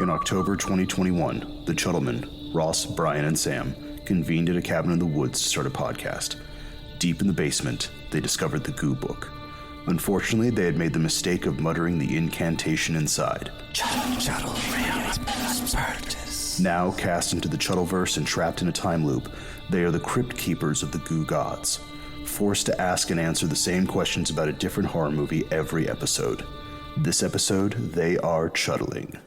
In October 2021, the Chuddlemen, Ross, Brian, and Sam, convened at a cabin in the woods to start a podcast. Deep in the basement, they discovered the Goo Book. Unfortunately, they had made the mistake of muttering the incantation inside. Now cast into the Chuddleverse and trapped in a time loop, they are the crypt keepers of the Goo Gods, forced to ask and answer the same questions about a different horror movie every episode. This episode, they are chuddling.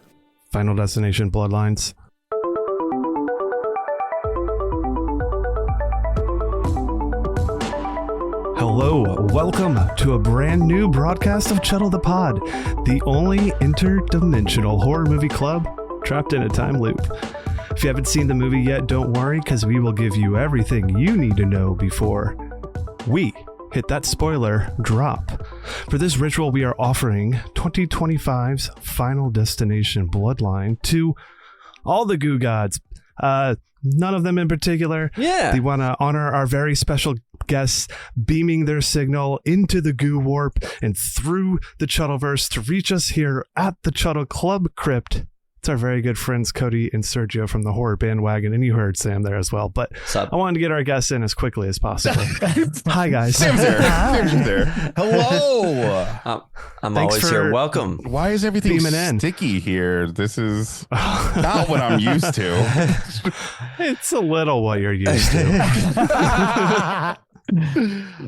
Final Destination Bloodlines. Hello, welcome to a brand new broadcast of Chuddle the Pod, the only interdimensional horror movie club trapped in a time loop. If you haven't seen the movie yet, don't worry, because we will give you everything you need to know before we hit that spoiler drop. For this ritual, we are offering 2025's Final Destination Bloodline to all the Goo Gods. None of them in particular. Yeah. They want to honor our very special guests, beaming their signal into the Goo Warp and through the Chuddleverse to reach us here at the Chuddle Club Crypt. It's our very good friends, Cody and Sergio from the Horror Bandwagon, and you heard Sam there as well. But I wanted to get our guests in as quickly as possible. Hi, guys. Sam's there. Sam's there. Hello. I'm Thanks always here. Welcome. Why is everything sticky here? This is not what I'm used to. It's a little what you're used to.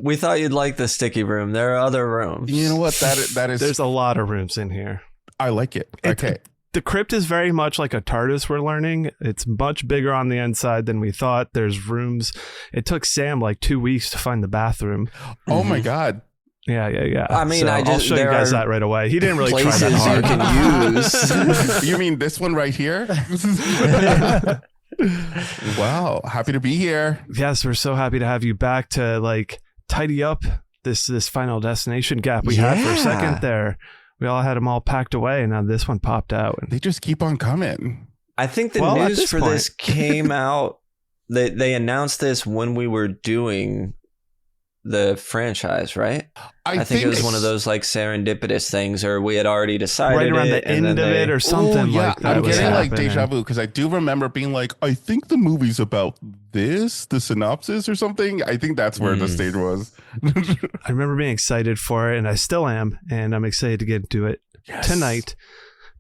We thought you'd like the sticky room. There are other rooms. You know what? That is. There's a lot of rooms in here. I like it. Okay. The crypt is very much like a TARDIS, we're learning. It's much bigger on the inside than we thought. There's rooms. It took Sam like 2 weeks to find the bathroom. Oh my God. Yeah. I mean, so I'll show you guys that right away. He didn't really try that hard. You can use. You mean this one right here? Wow. Happy to be here. Yes, we're so happy to have you back to like tidy up this Final Destination gap we had for a second there. We all had them all packed away, and now this one popped out. They just keep on coming. I think the news for this came out. They announced this when we were doing the franchise, right? I think it was one of those like serendipitous things, or we had already decided right around the end of it or something like that. I'm getting like deja vu because I do remember being like, I think the movie's about this, the synopsis or something. I think that's where the stage was. I remember being excited for it, and I still am, and I'm excited to get into it tonight.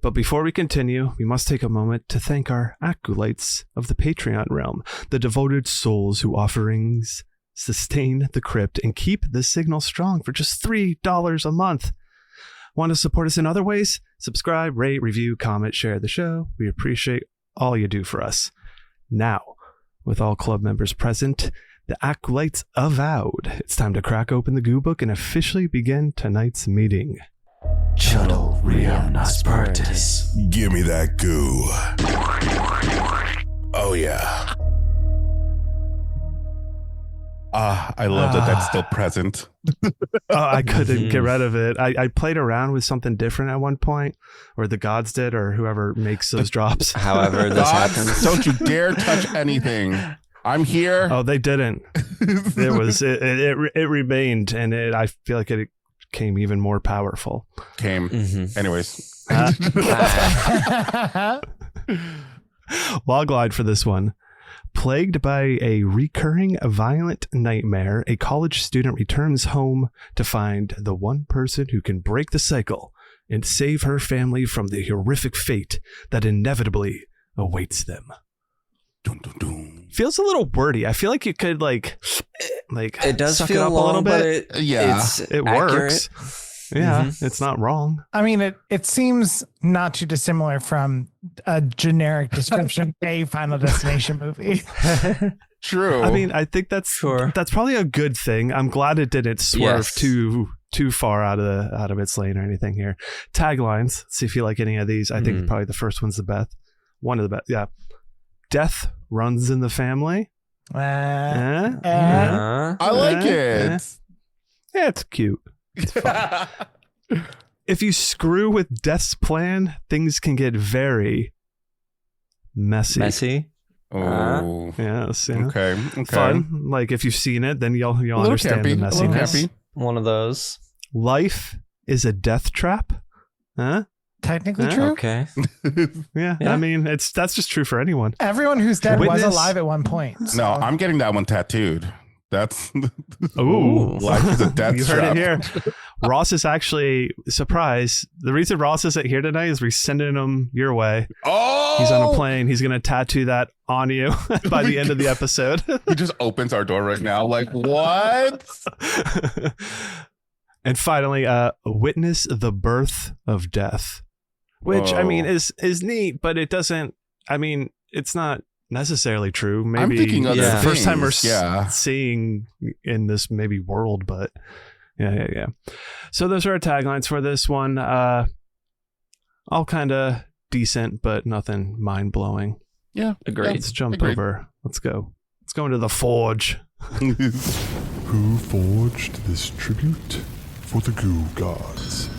But before we continue, we must take a moment to thank our acolytes of the Patreon realm, the devoted souls who offerings sustain the crypt and keep the signal strong for just $3 a month. Want to support us in other ways? Subscribe, rate, review, comment, share the show. We appreciate all you do for us. Now, with all club members present, the acolytes avowed, it's time to crack open the Goo Book and officially begin tonight's meeting. Chuddle Ream Aspertus. Give me that goo. Oh yeah. I love that that's still present. I couldn't get rid of it. I played around with something different at one point, or the gods did, or whoever makes those drops. However this happens. Don't you dare touch anything. I'm here. Oh, they didn't. It remained, and I feel like it became even more powerful. Anyways. Logline for this one. Plagued by a recurring violent nightmare, a college student returns home to find the one person who can break the cycle and save her family from the horrific fate that inevitably awaits them. Dun, dun, dun. Feels a little wordy. I feel like you could like it does suck feel it up long, a little bit. but it works. Yeah, it's not wrong. I mean, it seems not too dissimilar from a generic description of a Final Destination movie. True. I mean, I think that's probably a good thing. I'm glad it didn't swerve too far out of its lane or anything here. Taglines. Let's see if you like any of these. I think probably the first one's the best. One of the best. Yeah. Death runs in the family. I like it. Yeah, it's cute. It's fun. If you screw with Death's plan, things can get very messy. Oh, yes. Yeah. Okay. Fun. Like if you've seen it, then you'll understand the messiness. One of those. Life is a death trap. Huh? technically true. Okay. Yeah, I mean, that's just true for anyone. Everyone who's dead Witness- was alive at one point. So. No, I'm getting that one tattooed. That's Ooh. life is a death You heard trap. it here. Ross is actually surprised. The reason Ross isn't here tonight is we're sending him your way. Oh, He's on a plane. He's going to tattoo that on you by the end of the episode. He just opens our door right now. Like, what? And finally, witness the birth of death, which I mean is neat, but it doesn't. I mean, it's not necessarily true. Maybe I'm thinking other it's the first time we're things, seeing in this maybe world, but yeah. So those are our taglines for this one. All kind of decent, but nothing mind blowing. Yeah, Agreed. Let's jump over. Let's go. Let's go into the forge. Who forged this tribute for the goo gods?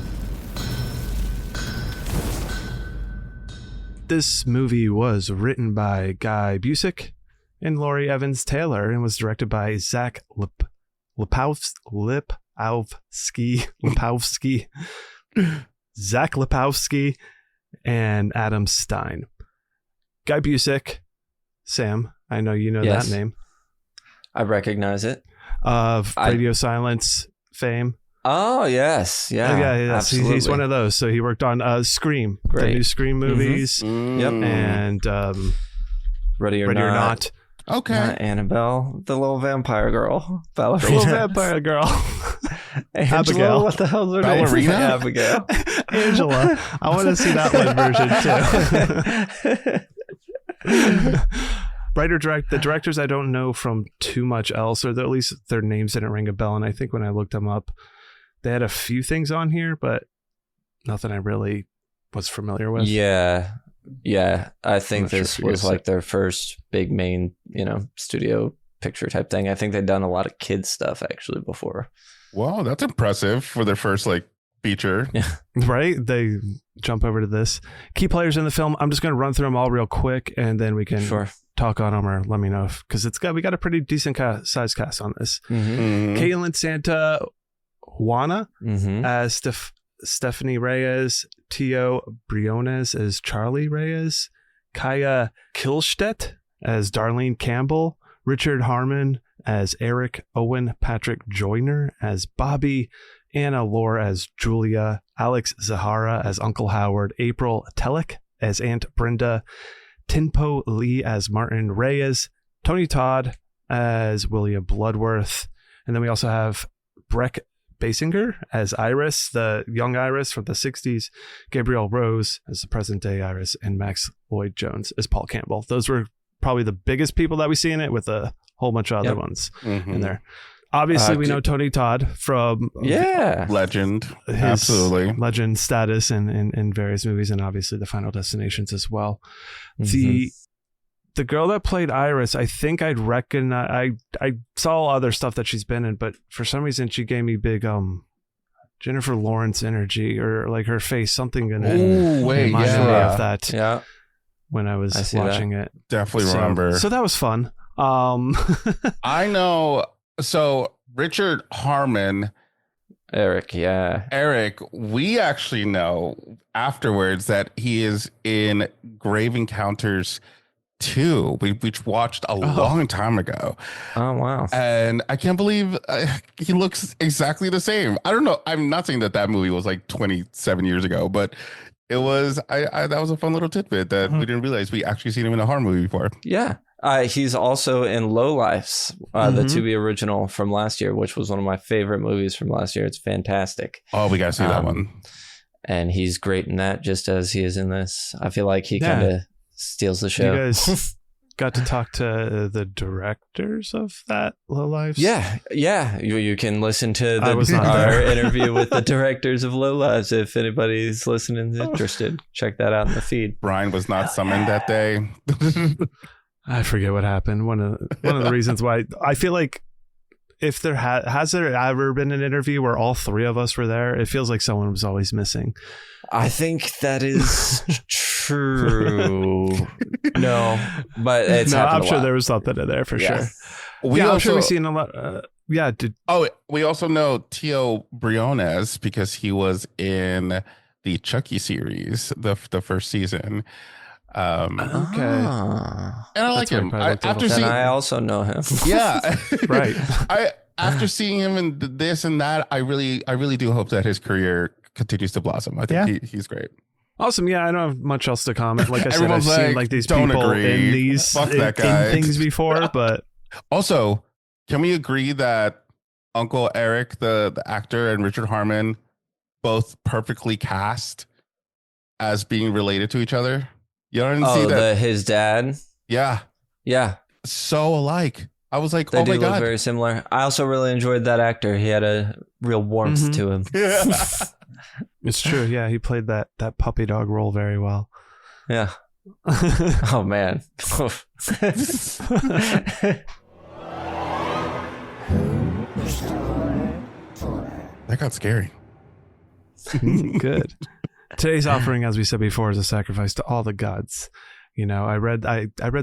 This movie was written by Guy Busick and Laurie Evans Taylor and was directed by Zach Lipowski, Zach Lipowski, and Adam Stein. Guy Busick, Sam, I know you know Yes. that name. I recognize it. Of Radio Silence fame. Oh, yes. Yeah. Yes. Absolutely. He's one of those. So he worked on Scream, the Great. new Scream movies, Yep. and Ready or Ready or Not. Not. Okay. Not Annabelle, the little vampire girl. The little Ballerina. vampire girl. Angela, Abigail. what the hell's her Ballerina? name? Abigail. Angela. I want to see that one version too. The directors I don't know from too much else, or at least their names didn't ring a bell. And I think when I looked them up, they had a few things on here, but nothing I really was familiar with. Yeah. I think not sure this if you was guys like their first big main, studio picture type thing. I think they'd done a lot of kids stuff actually before. Wow, that's impressive for their first feature. Right? They jump over to this. Key players in the film. I'm just going to run through them all real quick, and then we can talk on them, or let me know because we got a pretty decent size cast on this. Mm-hmm. Caitlin Santa Juana Mm-hmm. as Stephanie Reyes, Tio Briones as Charlie Reyes, Kaya Kilstedt as Darlene Campbell, Richard Harmon as Eric, Owen Patrick Joyner as Bobby, Anna Lore as Julia, Alex Zahara as Uncle Howard, April Telek as Aunt Brenda, Tinpo Lee as Martin Reyes, Tony Todd as William Bloodworth, and then we also have Breck Basinger as Iris, the young Iris from the 60s, Gabrielle Rose as the present day Iris, and Max Lloyd Jones as Paul Campbell. Those were probably the biggest people that we see in it, with a whole bunch of other ones in there. Obviously, we know Tony Todd from Legend. his Absolutely. legend status in various movies, and obviously the Final Destinations as well. Mm-hmm. The girl that played Iris, I think I'd recognize. I saw other stuff that she's been in, but for some reason she gave me big Jennifer Lawrence energy, or like her face, something in it. Oh, wait, reminded me of that. Yeah. When I was watching it, Definitely remember. So that was fun. I know. So Richard Harmon, Eric, we actually know afterwards that he is in Grave Encounters 2, which watched a long time ago. Oh, wow. And I can't believe he looks exactly the same. I don't know. I'm not saying that movie was 27 years ago, but it was, that was a fun little tidbit that we didn't realize we actually seen him in a horror movie before. Yeah. He's also in Lowlifes, the Tubi original from last year, which was one of my favorite movies from last year. It's fantastic. Oh, we got to see that one. And he's great in that, just as he is in this. I feel like he kind of steals the show. You guys got to talk to the directors of that Lowlifes? Yeah. You can listen to our interview with the directors of Lowlifes if anybody's listening and interested. Check that out in the feed. Brian was not summoned that day. I forget what happened. One of the reasons why I feel like if there has there ever been an interview where all three of us were there, it feels like someone was always missing. I think that is true. No, but it's I'm sure there was something in there for sure. I'm sure we've seen a lot. We also know Tio Briones because he was in the Chucky series, the first season. Okay. And I like him. I also know him. Yeah. Right. After seeing him in this and that, I really do hope that his career continues to blossom. I think he's great. Awesome. Yeah, I don't have much else to comment. Like I said, I've Everyone's seen like these people agree. in these Fuck that guy. in things before, but Also, can we agree that Uncle Eric, the actor, and Richard Harmon both perfectly cast as being related to each other? You don't see that? His dad? Yeah. Yeah. So alike. I was like, they oh my look God. Very similar. I also really enjoyed that actor. He had a real warmth to him. it's true. Yeah, he played that puppy dog role very well. Yeah. Oh man. That got scary. Good. Today's offering, as we said before, is a sacrifice to all the gods. You know, I read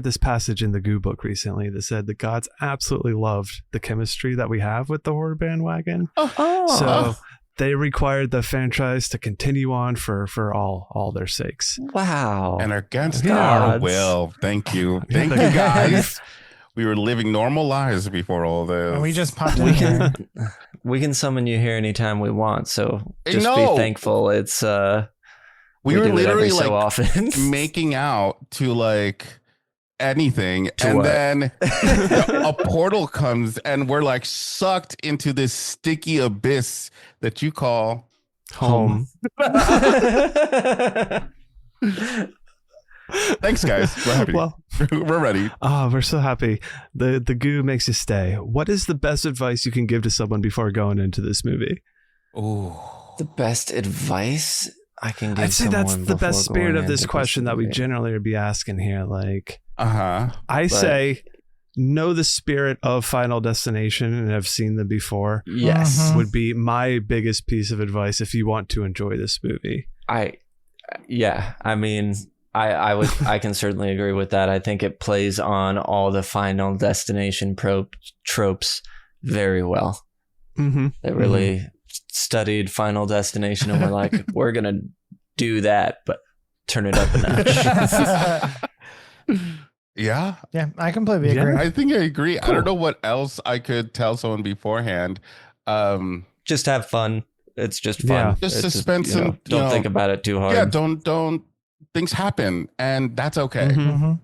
this passage in the Goo book recently that said the gods absolutely loved the chemistry that we have with the Horror Bandwagon. So they required the franchise to continue on for all their sakes. Wow. And against our will. Thank you. Thank you, guys. We were living normal lives before all this. We just popped in here. We can summon you here anytime we want. So just be thankful. It's we were literally like so often making out to like anything, and then a portal comes, and we're like sucked into this sticky abyss that you call home. Thanks, guys. We're happy. Well, we're ready. Oh, we're so happy. The Goo makes you stay. What is the best advice you can give to someone before going into this movie? Oh, the best advice I can give. I'd say that's the best spirit of this question that we generally would be asking here. Like, I say, know the spirit of Final Destination and have seen them before. Yes, would be my biggest piece of advice if you want to enjoy this movie. I mean, I can certainly agree with that. I think it plays on all the Final Destination tropes very well. They really studied Final Destination and were like, we're gonna do that, but turn it up a notch. Yeah, I completely agree. I think I agree. Cool. I don't know what else I could tell someone beforehand. Just have fun. It's just fun. Just suspense and don't think about it too hard. Yeah, don't. Things happen, and that's okay. You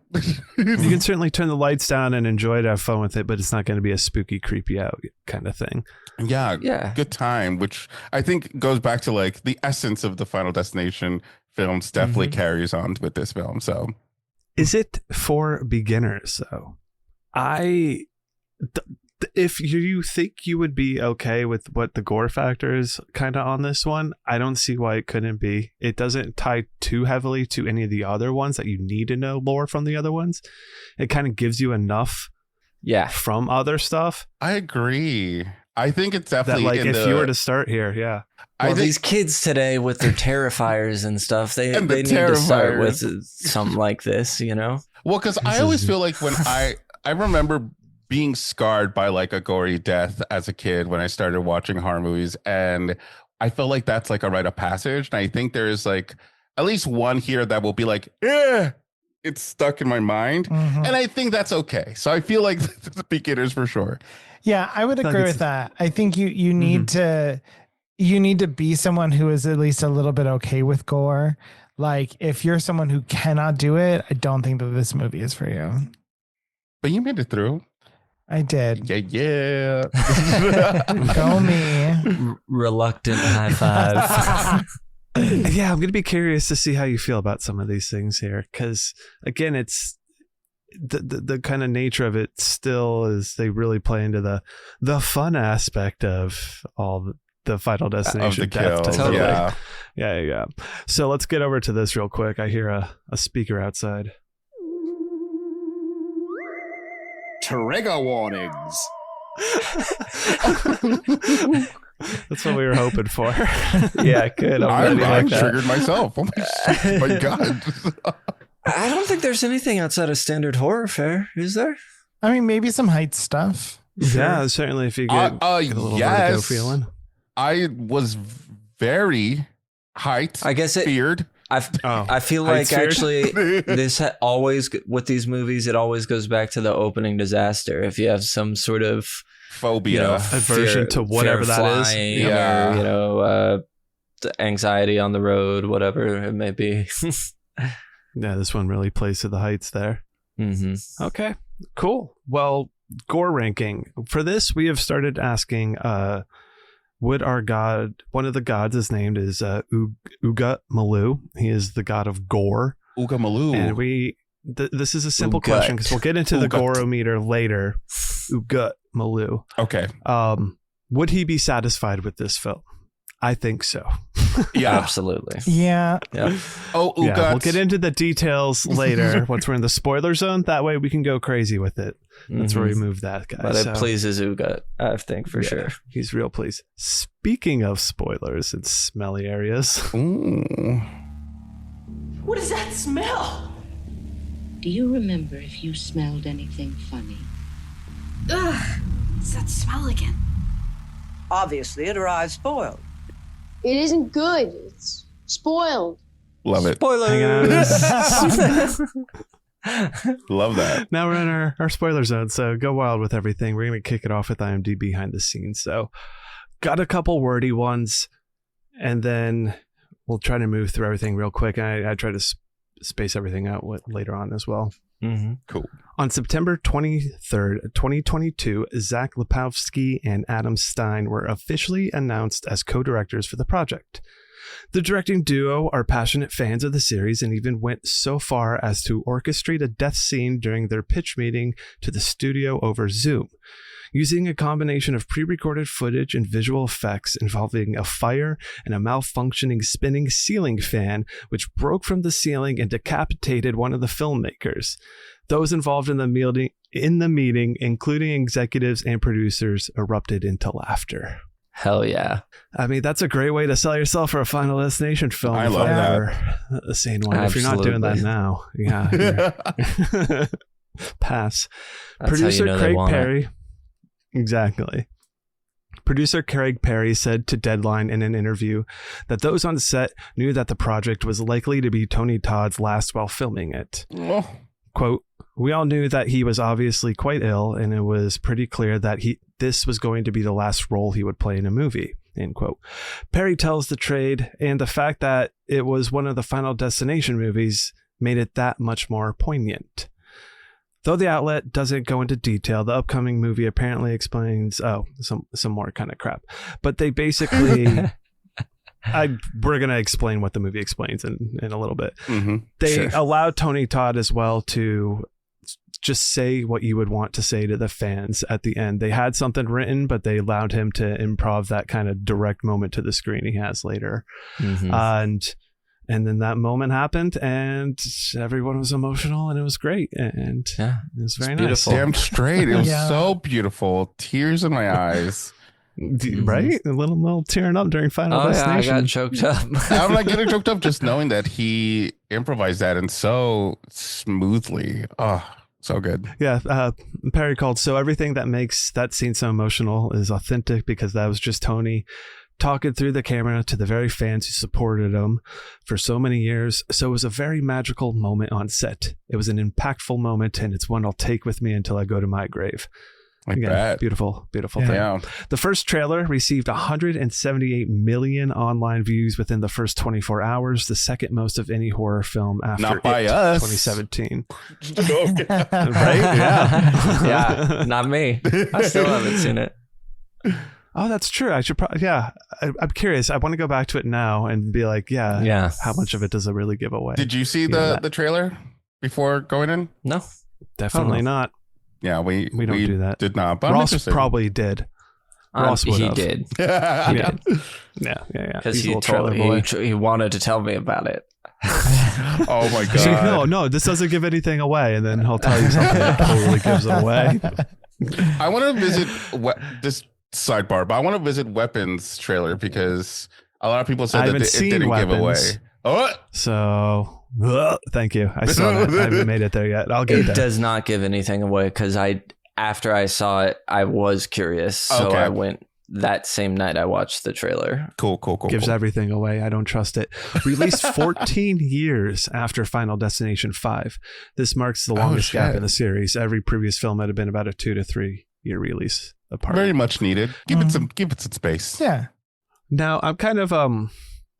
can certainly turn the lights down and enjoy it, have fun with it, but it's not going to be a spooky, creepy out kind of thing. Yeah, good time, which I think goes back to like the essence of the Final Destination films definitely carries on with this film. So, is it for beginners though? If you think you would be okay with what the gore factor is kind of on this one, I don't see why it couldn't be. It doesn't tie too heavily to any of the other ones that you need to know lore from the other ones. It kind of gives you enough from other stuff. I agree. I think it's definitely that, like, if you were to start here, Well, these kids today with their Terrifiers and stuff, they need to start with something like this, you know? Well, because I always feel like when I remember being scarred by like a gory death as a kid when I started watching horror movies, and I feel like that's like a rite of passage. And I think there is like at least one here that will be like, it's stuck in my mind, and I think that's okay. So I feel like the beginners for sure. Yeah, I would agree with that. I think you need to be someone who is at least a little bit okay with gore. Like if you're someone who cannot do it, I don't think that this movie is for you. But you made it through. I did. Yeah. Go me. Reluctant high five. Yeah, I'm going to be curious to see how you feel about some of these things here. Because, again, it's the kind of nature of it still is they really play into the fun aspect of all the Final Destination of the kill. Totally. Yeah. So let's get over to this real quick. I hear a speaker outside. Trigger warnings. That's what we were hoping for. Yeah, good. I triggered myself. Oh my God. I don't think there's anything outside of standard horror fare, is there? I mean, maybe some height stuff. Yeah, certainly if you get a little vertigo feeling. I was very height, I guess beard. I feel like actually this always with these movies, it always goes back to the opening disaster. If you have some sort of phobia, aversion to whatever that is, or, anxiety on the road, whatever it may be. Yeah, this one really plays to the heights there. Mm-hmm. Okay, cool. Well, gore ranking. For this, we have started asking, would our god, one of the gods is named is Uga Malu. He is the god of gore. Uga Malu. And this is a simple question because we'll get into the gorometer later. Uga Malu. Okay. Would he be satisfied with this film? I think so. Yeah, absolutely. Yeah. Oh, yeah, we'll get into the details later once we're in the spoiler zone. That way we can go crazy with it. Let's remove that, guys. But it pleases Uga, I think, for sure. He's real pleased. Speaking of spoilers and smelly areas. Ooh. What is that smell? Do you remember if you smelled anything funny? Ugh, it's that smell again. Obviously, it arrived spoiled. It isn't good. It's spoiled. Love it. Spoilers. Love that. Now we're in our spoiler zone, so go wild with everything. We're going to kick it off with IMDb behind the scenes. So got a couple wordy ones, and then we'll try to move through everything real quick. I try to space everything out later on as well. Mm-hmm. Cool. On September 23rd, 2022, Zach Lipovsky and Adam Stein were officially announced as co-directors for the project. The directing duo are passionate fans of the series and even went so far as to orchestrate a death scene during their pitch meeting to the studio over Zoom, using a combination of pre-recorded footage and visual effects involving a fire and a malfunctioning spinning ceiling fan, which broke from the ceiling and decapitated one of the filmmakers. Those involved in the meeting, including executives and producers, erupted into laughter. Hell yeah. I mean, that's a great way to sell yourself for a Final Destination film. I love that. The same one. Absolutely. If you're not doing that now, yeah. Pass. That's Producer how you know Craig Perry. Exactly. Producer Craig Perry said to Deadline in an interview that those on set knew that the project was likely to be Tony Todd's last while filming it. Oh. Quote, "We all knew that he was obviously quite ill, and it was pretty clear that this was going to be the last role he would play in a movie." End quote. Perry tells the trade, and the fact that it was one of the Final Destination movies made it that much more poignant. Though the outlet doesn't go into detail, the upcoming movie apparently explains some more kind of crap. But they basically we're going to explain what the movie explains in a little bit. Mm-hmm. They allowed Tony Todd as well to just say what you would want to say to the fans at the end. They had something written, but they allowed him to improv that kind of direct moment to the screen he has later. Mm-hmm. And then that moment happened, and everyone was emotional, and it was great, and it was very beautiful. Damn straight, it was so beautiful. Tears in my eyes. Right? A little tearing up during Final Destination. I got choked up. I'm like getting choked up just knowing that he improvised that and so smoothly. Oh, so good. Yeah, Perry called, "So everything that makes that scene so emotional is authentic because that was just Tony talking through the camera to the very fans who supported him for so many years. So it was a very magical moment on set. It was an impactful moment, and it's one I'll take with me until I go to my grave." Beautiful thing. Yeah. The first trailer received 178 million online views within the first 24 hours, the second most of any horror film after Not by us. 2017. Right? Yeah. Yeah, not me. I still haven't seen it. Oh, that's true. I should probably, I'm curious. I want to go back to it now and be like, how much of it does it really give away? Did you see the trailer before going in? No. Definitely not. Yeah, we don't do that. Did not. But Ross probably did. Ross would have. He did. Yeah. Because he wanted to tell me about it. Oh my god! No, this doesn't give anything away, and then he'll tell you something that totally gives it away. I want to visit this sidebar, but I want to visit Weapons trailer because a lot of people said that it didn't give away. Oh, so thank you. I saw that. I haven't made it there yet. I'll get there. It does not give anything away because after I saw it, I was curious, so I went that same night I watched the trailer. Cool. Gives everything away. I don't trust it. Released 14 years after Final Destination 5. This marks the longest gap in the series. Every previous film had been about a 2 to 3 year release apart. Very much needed. Give it some space. Yeah. Now I'm kind of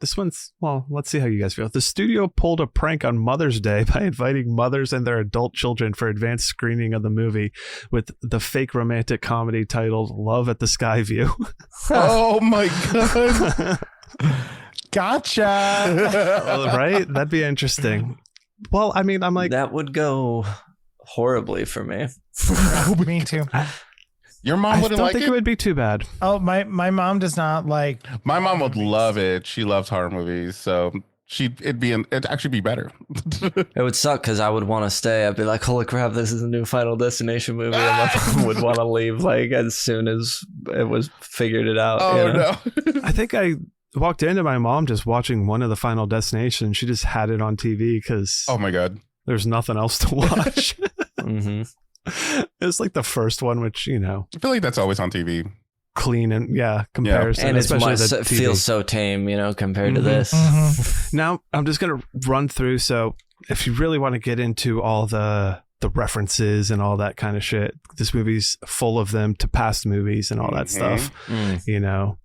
this one's, well, let's see how you guys feel. The studio pulled a prank on Mother's Day by inviting mothers and their adult children for advanced screening of the movie with the fake romantic comedy titled Love at the Skyview. Oh my God. Gotcha. Right? That'd be interesting. Well, I mean, I'm like... That would go horribly for me. Me too. Your mom wouldn't like it? I don't think it would be too bad. Oh, my mom does not like... My mom would love it. She loves horror movies, so it'd actually be better. It would suck because I would want to stay. I'd be like, holy crap, this is a new Final Destination movie. And my mom would want to leave like as soon as it was figured it out. Oh, no. I think I walked into my mom just watching one of the Final Destination. She just had it on TV because... Oh, my God. There's nothing else to watch. Mm-hmm. It was like the first one, which, you know, I feel like that's always on TV. Clean and comparison. And especially it feels so tame, you know, compared to this. Mm-hmm. Now I'm just gonna run through. So if you really want to get into all the references and all that kind of shit, this movie's full of them to past movies and all that stuff. You know,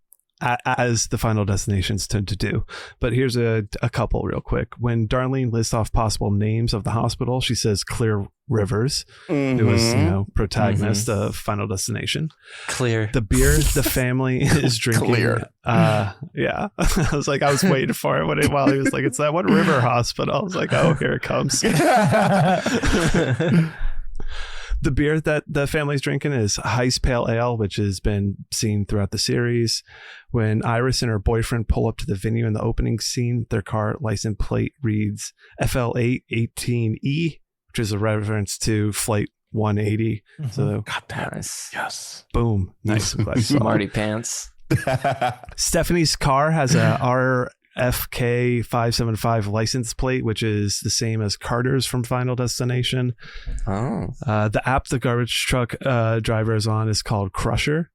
as the Final Destinations tend to do. But here's a couple real quick. When Darlene lists off possible names of the hospital, she says Clear Rivers, who was, you know, protagonist of Final Destination. Clear. The beer the family is drinking. Clear. Yeah. I was like, I was waiting for it while he was like, it's that one river hospital. I was like, oh, here it comes. The beer that the family's drinking is Heist Pale Ale, which has been seen throughout the series. When Iris and her boyfriend pull up to the venue in the opening scene, their car license plate reads FL818E, which is a reference to Flight 180. Mm-hmm. So, got that. Nice. Yes. Boom. Nice. Smarty pants. Stephanie's car has a RFK 575 license plate, which is the same as Carter's from Final Destination. Oh. The app the garbage truck driver is on is called Crusher.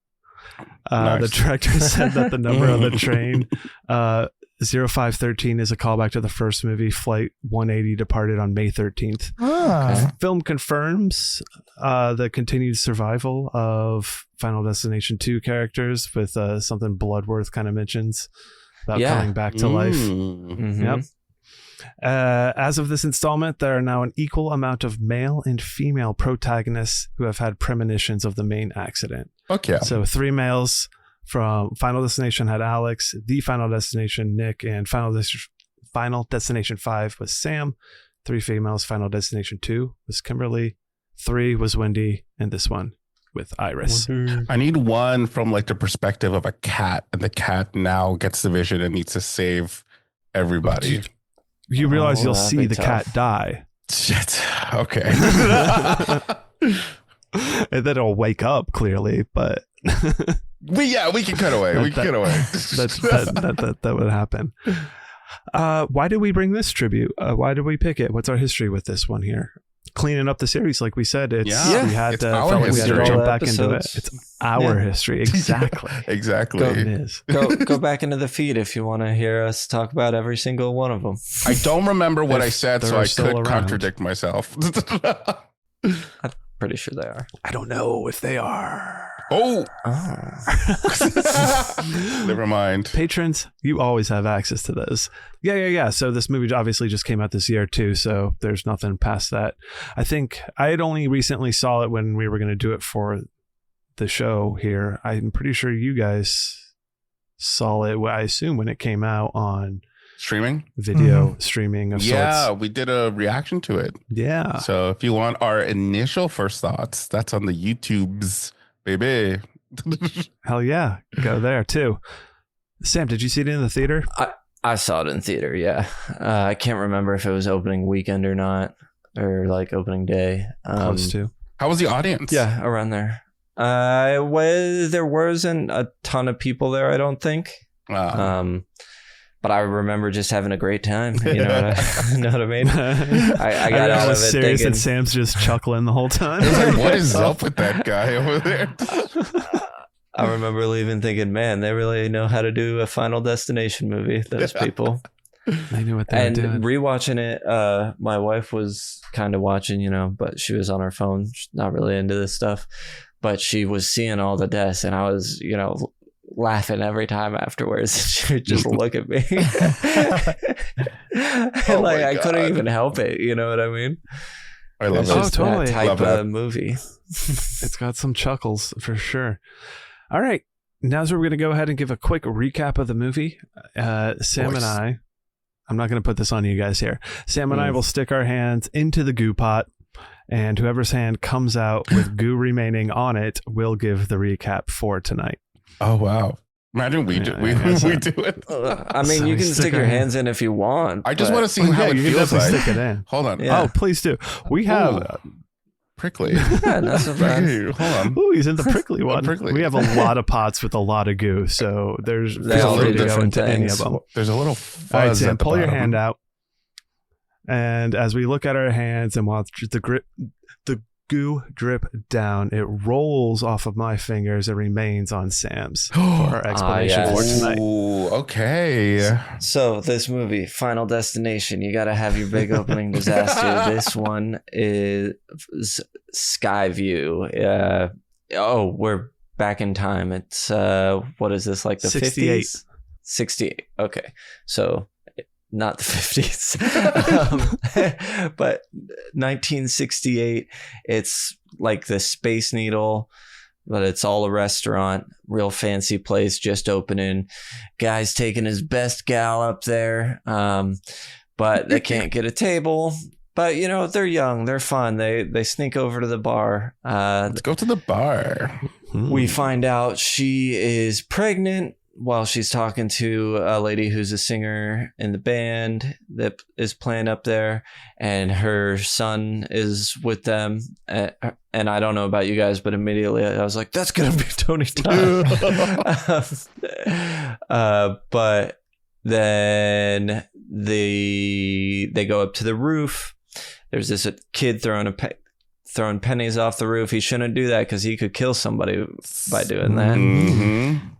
Nice. The director said that the number on the train 0513 is a callback to the first movie. Flight 180 departed on May 13th. Okay. Film confirms the continued survival of Final Destination 2 characters with something Bloodworth kind of mentions about coming back to life. Mm-hmm. Yep. As of this installment, there are now an equal amount of male and female protagonists who have had premonitions of the main accident. Okay. So 3 males from Final Destination had Alex, The Final Destination Nick, and Final Destination 5 was Sam. 3 females, Final Destination 2 was Kimberly. 3 was Wendy, and this one with Iris. I need one from like the perspective of a cat, and the cat now gets the vision and needs to save everybody. You realize you'll see the cat die. Shit. Okay. And then it'll wake up clearly, but we can cut away. That would happen. Why did we bring this tribute? Why did we pick it? What's our history with this one here? Cleaning up the series, like we said, we had to jump back into it. It's our history, exactly. Exactly. It is. Go back into the feed if you want to hear us talk about every single one of them. I don't remember what I said, so I could around. contradict myself. I'm pretty sure they are. I don't know if they are. Oh. Never mind. Patrons, you always have access to those. Yeah. So this movie obviously just came out this year too, so there's nothing past that. I think I had only recently saw it when we were going to do it for the show here. I'm pretty sure you guys saw it, I assume, when it came out on streaming video streaming of sorts. Yeah, we did a reaction to it. Yeah. So if you want our initial first thoughts, that's on the YouTubes, baby. Hell yeah. Go there too. Sam, did you see it in the theater? I saw it in theater, yeah. I can't remember if it was opening weekend or not, or like opening day. Close to. How was the audience? Yeah, around there. There wasn't a ton of people there, I don't think. But I remember just having a great time. You know what I mean? I got out of it serious, thinking, and Sam's just chuckling the whole time. What is up with that guy over there? I remember leaving thinking, man, they really know how to do a Final Destination movie, those people. They knew what they were doing. And rewatching it, my wife was kind of watching, but she was on her phone. She's not really into this stuff. But she was seeing all the deaths, and I was, laughing every time afterwards. She would just look at me. I couldn't even help it. You know what I mean? I love it. Just totally. that type of movie. It's got some chuckles for sure. All right. Now's where we're going to go ahead and give a quick recap of the movie. Sam and I'm not going to put this on you guys here. Sam and I will stick our hands into the goo pot, and whoever's hand comes out with goo remaining on it will give the recap for tonight. Oh, wow. Imagine we do it. I mean, you can stick your hands in if you want. I just want to see how it feels like. Stick it in. Hold on. Yeah. Oh, please do. We have... prickly. Yeah, not so bad. Hold on. Ooh, he's in the prickly one. We have a lot of pots with a lot of goo, so there's all free to go different into any of things. them. There's a little fuzz. All right, Sam, at the pull your bottom. hand out. And as we look at our hands and watch the goo drip down, it rolls off of my fingers and remains on Sam's for our explanation for tonight. Ooh, okay. So this movie, Final Destination, you got to have your big opening disaster. This one is Sky View. We're back in time. It's what is this, like the 68. 50s? 68. Okay, so not the 50s. But 1968. It's like the Space Needle, but it's all a restaurant, real fancy place just opening. Guy's taking his best gal up there, but they can't get a table. But they're young, they're fun. They sneak over to the bar. Let's go to the bar. We find out she is pregnant while she's talking to a lady who's a singer in the band that is playing up there, and her son is with them. And I don't know about you guys, but immediately I was like, that's going to be Tony Todd. But then they go up to the roof. There's this kid throwing pennies off the roof. He shouldn't do that because he could kill somebody by doing that. Mm-hmm.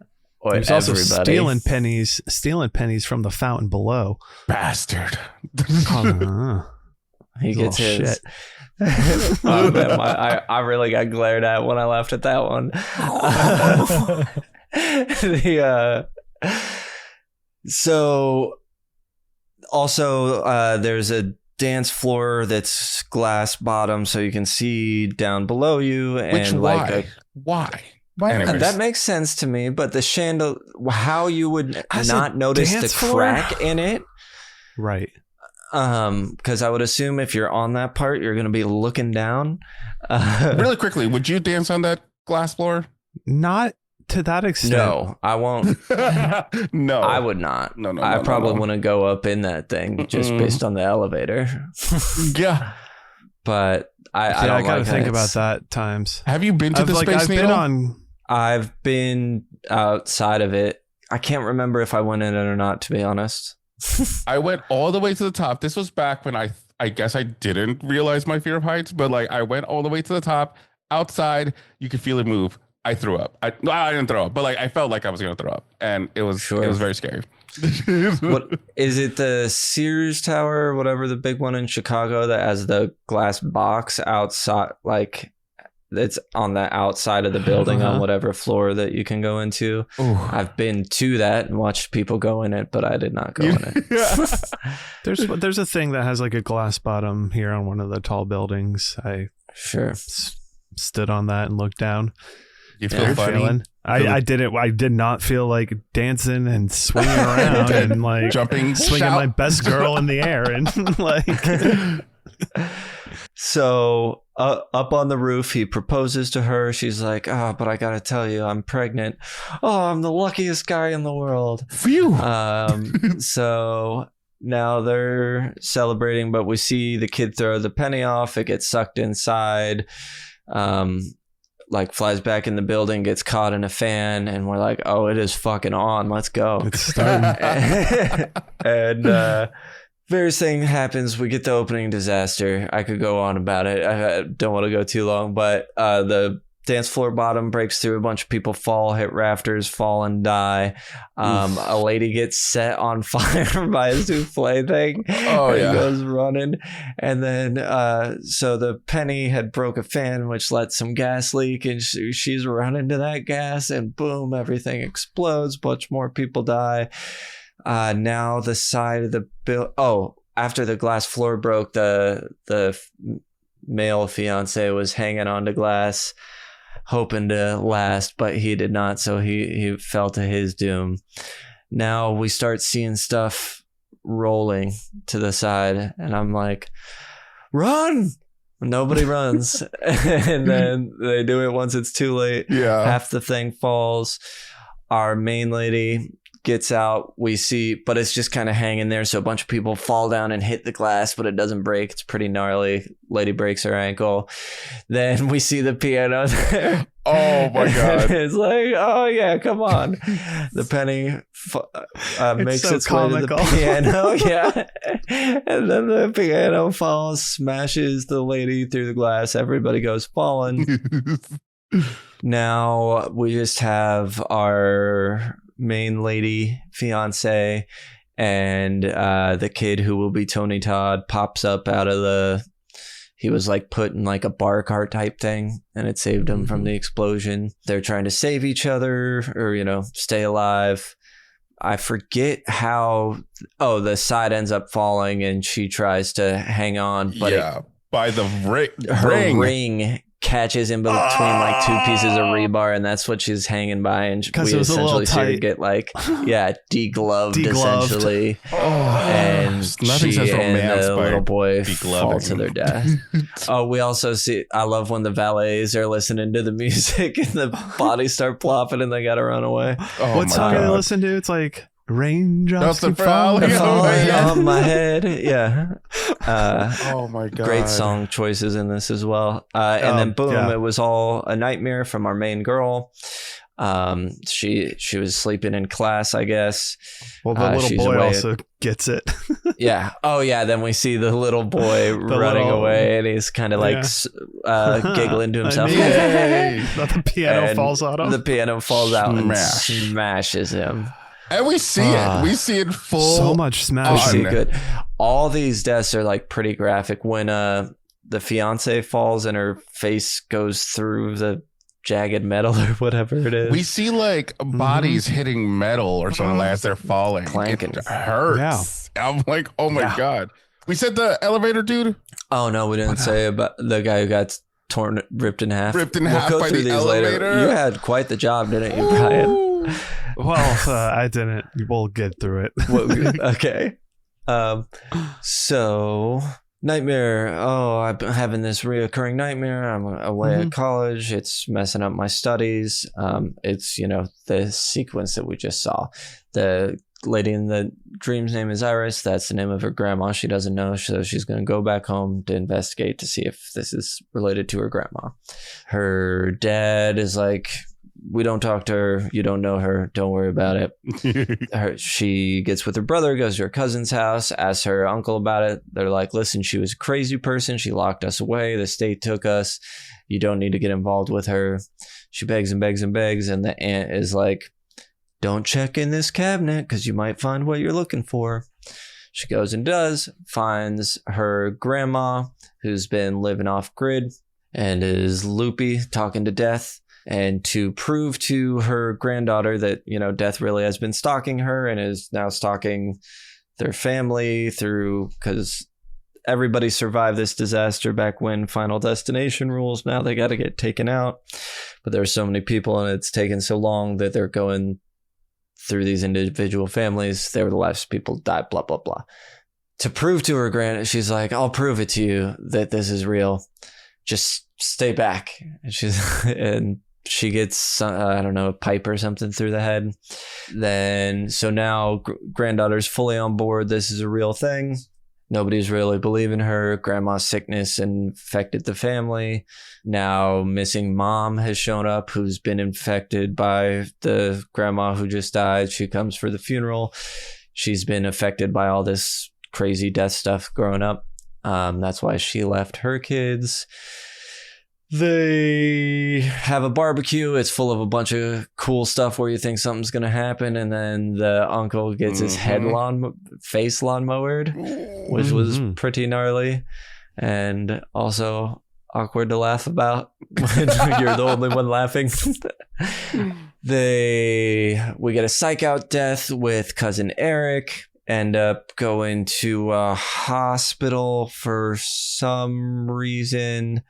He's also stealing pennies from the fountain below. Bastard. He gets his. Oh, man, I really got glared at when I laughed at that one. So also there's a dance floor that's glass bottom, so you can see down below you. And why? That makes sense to me, but the chandelier, how you would not notice the crack in it. Right. Because I would assume if you're on that part, you're going to be looking down. Really quickly, would you dance on that glass floor? Not to that extent. No, I won't. No, I would not. No, I probably wouldn't go up in that thing just based on the elevator. Yeah. But I gotta think about that times. Have you been to the Space Needle? I've been outside of it. I can't remember if I went in it or not, to be honest. I went all the way to the top. This was back when I guess I didn't realize my fear of heights, but I went all the way to the top. Outside, you could feel it move. I threw up. I didn't throw up, but I felt like I was going to throw up, and it was very scary. What is it? The Sears Tower, whatever, the big one in Chicago that has the glass box outside, it's on the outside of the building on whatever floor that you can go into. Ooh. I've been to that and watched people go in it, but I did not go in it. There's a thing that has a glass bottom here on one of the tall buildings. I stood on that and looked down. You feel funny? I did not feel like dancing and swinging around and jumping, swinging my best girl in the air and So up on the roof, he proposes to her. She's like, but I gotta tell you, I'm pregnant. Oh, I'm the luckiest guy in the world. Phew. So now they're celebrating, but we see the kid throw the penny off. It gets sucked inside. Flies back in the building, gets caught in a fan, and we're like, oh, it is fucking on. Let's go. It's starting. And various thing happens. We get the opening disaster. I could go on about it. I don't want to go too long, but the dance floor bottom breaks through. A bunch of people fall, hit rafters, fall and die. A lady gets set on fire by a souffle thing. Oh, yeah. Goes running. And then, so the Penny had broke a fan, which let some gas leak. And she's running to that gas. And boom, everything explodes. Bunch more people die. Now the side of the after the glass floor broke, the male fiance was hanging onto glass, hoping to last, but he did not, so he fell to his doom. Now we start seeing stuff rolling to the side, and I'm like, run! Nobody runs. And then they do it once it's too late. Yeah. Half the thing falls. Our main lady gets out, we see, but it's just kind of hanging there, so a bunch of people fall down and hit the glass, but it doesn't break. It's pretty gnarly. Lady breaks her ankle. Then we see the piano there. Oh my god. It's like, oh yeah, come on. The Penny makes its way to the piano. Yeah. And then the piano falls, smashes the lady through the glass. Everybody goes falling. Now we just have our main lady fiance and the kid who will be Tony Todd pops up out of he was like put in like a bar cart type thing, and it saved him from the explosion. They're trying to save each other, or stay alive. I forget how the side ends up falling and she tries to hang on, but by the ring catches in between like two pieces of rebar, and that's what she's hanging by, and we essentially see her get like degloved essentially. And nothing says romance the by little boy fall to their death. We also see, I love when the valets are listening to the music and the bodies start plopping and they gotta run away. What song do they listen to? It's like raindrops keep falling on my head. Oh my god, great song choices in this as well. And then boom, it was all a nightmare from our main girl. She was sleeping in class, I guess. Well, the little boy also gets it. Yeah. Oh yeah, then we see the little boy running away, and he's kind of like giggling to himself. The piano falls out of him. The piano falls out and smashes him. And we see it. We see it full. So much smash. Good. All these deaths are like pretty graphic. When the fiance falls and her face goes through the jagged metal or whatever it is. We see like bodies hitting metal or something as they're falling. Clanking. It hurts. Yeah. I'm like, oh my god. We said the elevator dude? Oh no, we didn't say about the guy who got ripped in half. Ripped in half by the elevator. Later. You had quite the job, didn't you, Brian? Well, I didn't. We'll get through it. Okay. So nightmare. I'm having this reoccurring nightmare. I'm away at college. It's messing up my studies. It's, the sequence that we just saw. The lady in the dream's name is Iris. That's the name of her grandma. She doesn't know. So she's going to go back home to investigate to see if this is related to her grandma. Her dad is like, we don't talk to her. You don't know her. Don't worry about it. She gets with her brother, goes to her cousin's house, asks her uncle about it. They're like, listen, she was a crazy person. She locked us away. The state took us. You don't need to get involved with her. She begs and begs and begs. And the aunt is like, don't check in this cabinet because you might find what you're looking for. She goes and does, finds her grandma who's been living off grid and is loopy, talking to Death. And to prove to her granddaughter that, Death really has been stalking her and is now stalking their family because everybody survived this disaster back when Final Destination rules. Now they got to get taken out. But there's so many people and it's taken so long that they're going through these individual families. They were the last people to die, blah, blah, blah. To prove to her granddaughter, she's like, I'll prove it to you that this is real. Just stay back. And she gets, a pipe or something through the head. So now granddaughter's fully on board. This is a real thing. Nobody's really believing her. Grandma's sickness infected the family. Now missing mom has shown up, who's been infected by the grandma who just died. She comes for the funeral. She's been affected by all this crazy death stuff growing up. That's why she left her kids. They have a barbecue. It's full of a bunch of cool stuff where you think something's going to happen. And then the uncle gets his face lawnmowered, which was pretty gnarly and also awkward to laugh about when you're the only one laughing. We get a psych out death with cousin Eric. End up going to a hospital for some reason.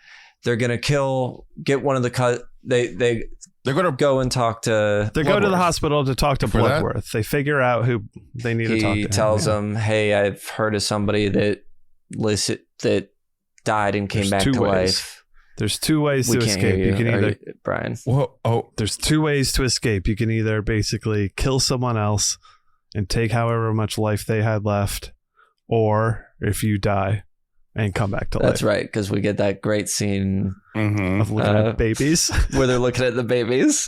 They're gonna get one of the they're gonna go and talk to. They go to the hospital to talk to Bloodworth. They figure out who they need to talk to. He tells them, "Hey, I've heard of somebody that died and came back to life." There's two ways to escape. You can either Brian. There's two ways to escape. You can either basically kill someone else and take however much life they had left, or if you die and come back to life. That's right, because we get that great scene of looking at babies. Where they're looking at the babies.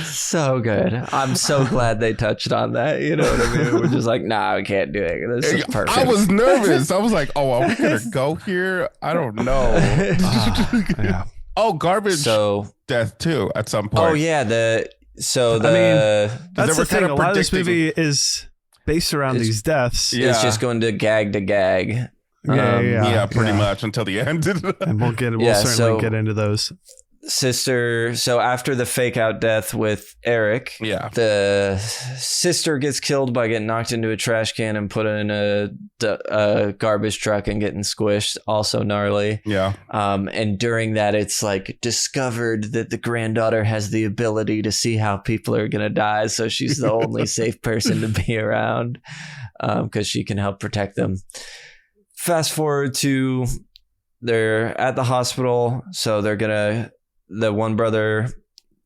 So good. I'm so glad they touched on that. You know what I mean? We're just like, nah, we can't do it. This is perfect. I was nervous. I was like, oh, are we going to go here? I don't know. Yeah. Oh, garbage death too at some point. Oh, yeah. That's the thing. A lot of this movie is based around these deaths. It's just going to gag. Pretty much until the end. And we'll certainly get into those. Sister. So after the fake out death with Eric, the sister gets killed by getting knocked into a trash can and put in a garbage truck and getting squished. Also gnarly. Yeah. And during that, it's like discovered that the granddaughter has the ability to see how people are going to die. So she's the only safe person to be around because she can help protect them. Fast forward to they're at the hospital. So the one brother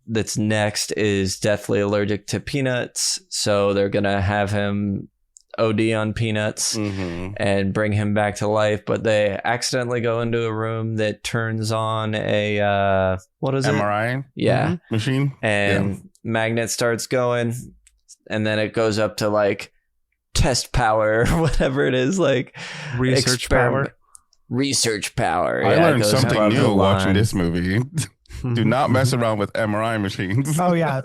that's next is deathly allergic to peanuts. So they're going to have him OD on peanuts and bring him back to life. But they accidentally go into a room that turns on a, what is MRI? it? Yeah. Machine. And magnet starts going. And then it goes up to like test power or whatever it is. Like research power. I learned something new watching this movie. Do not mess around with MRI machines. Oh, yeah.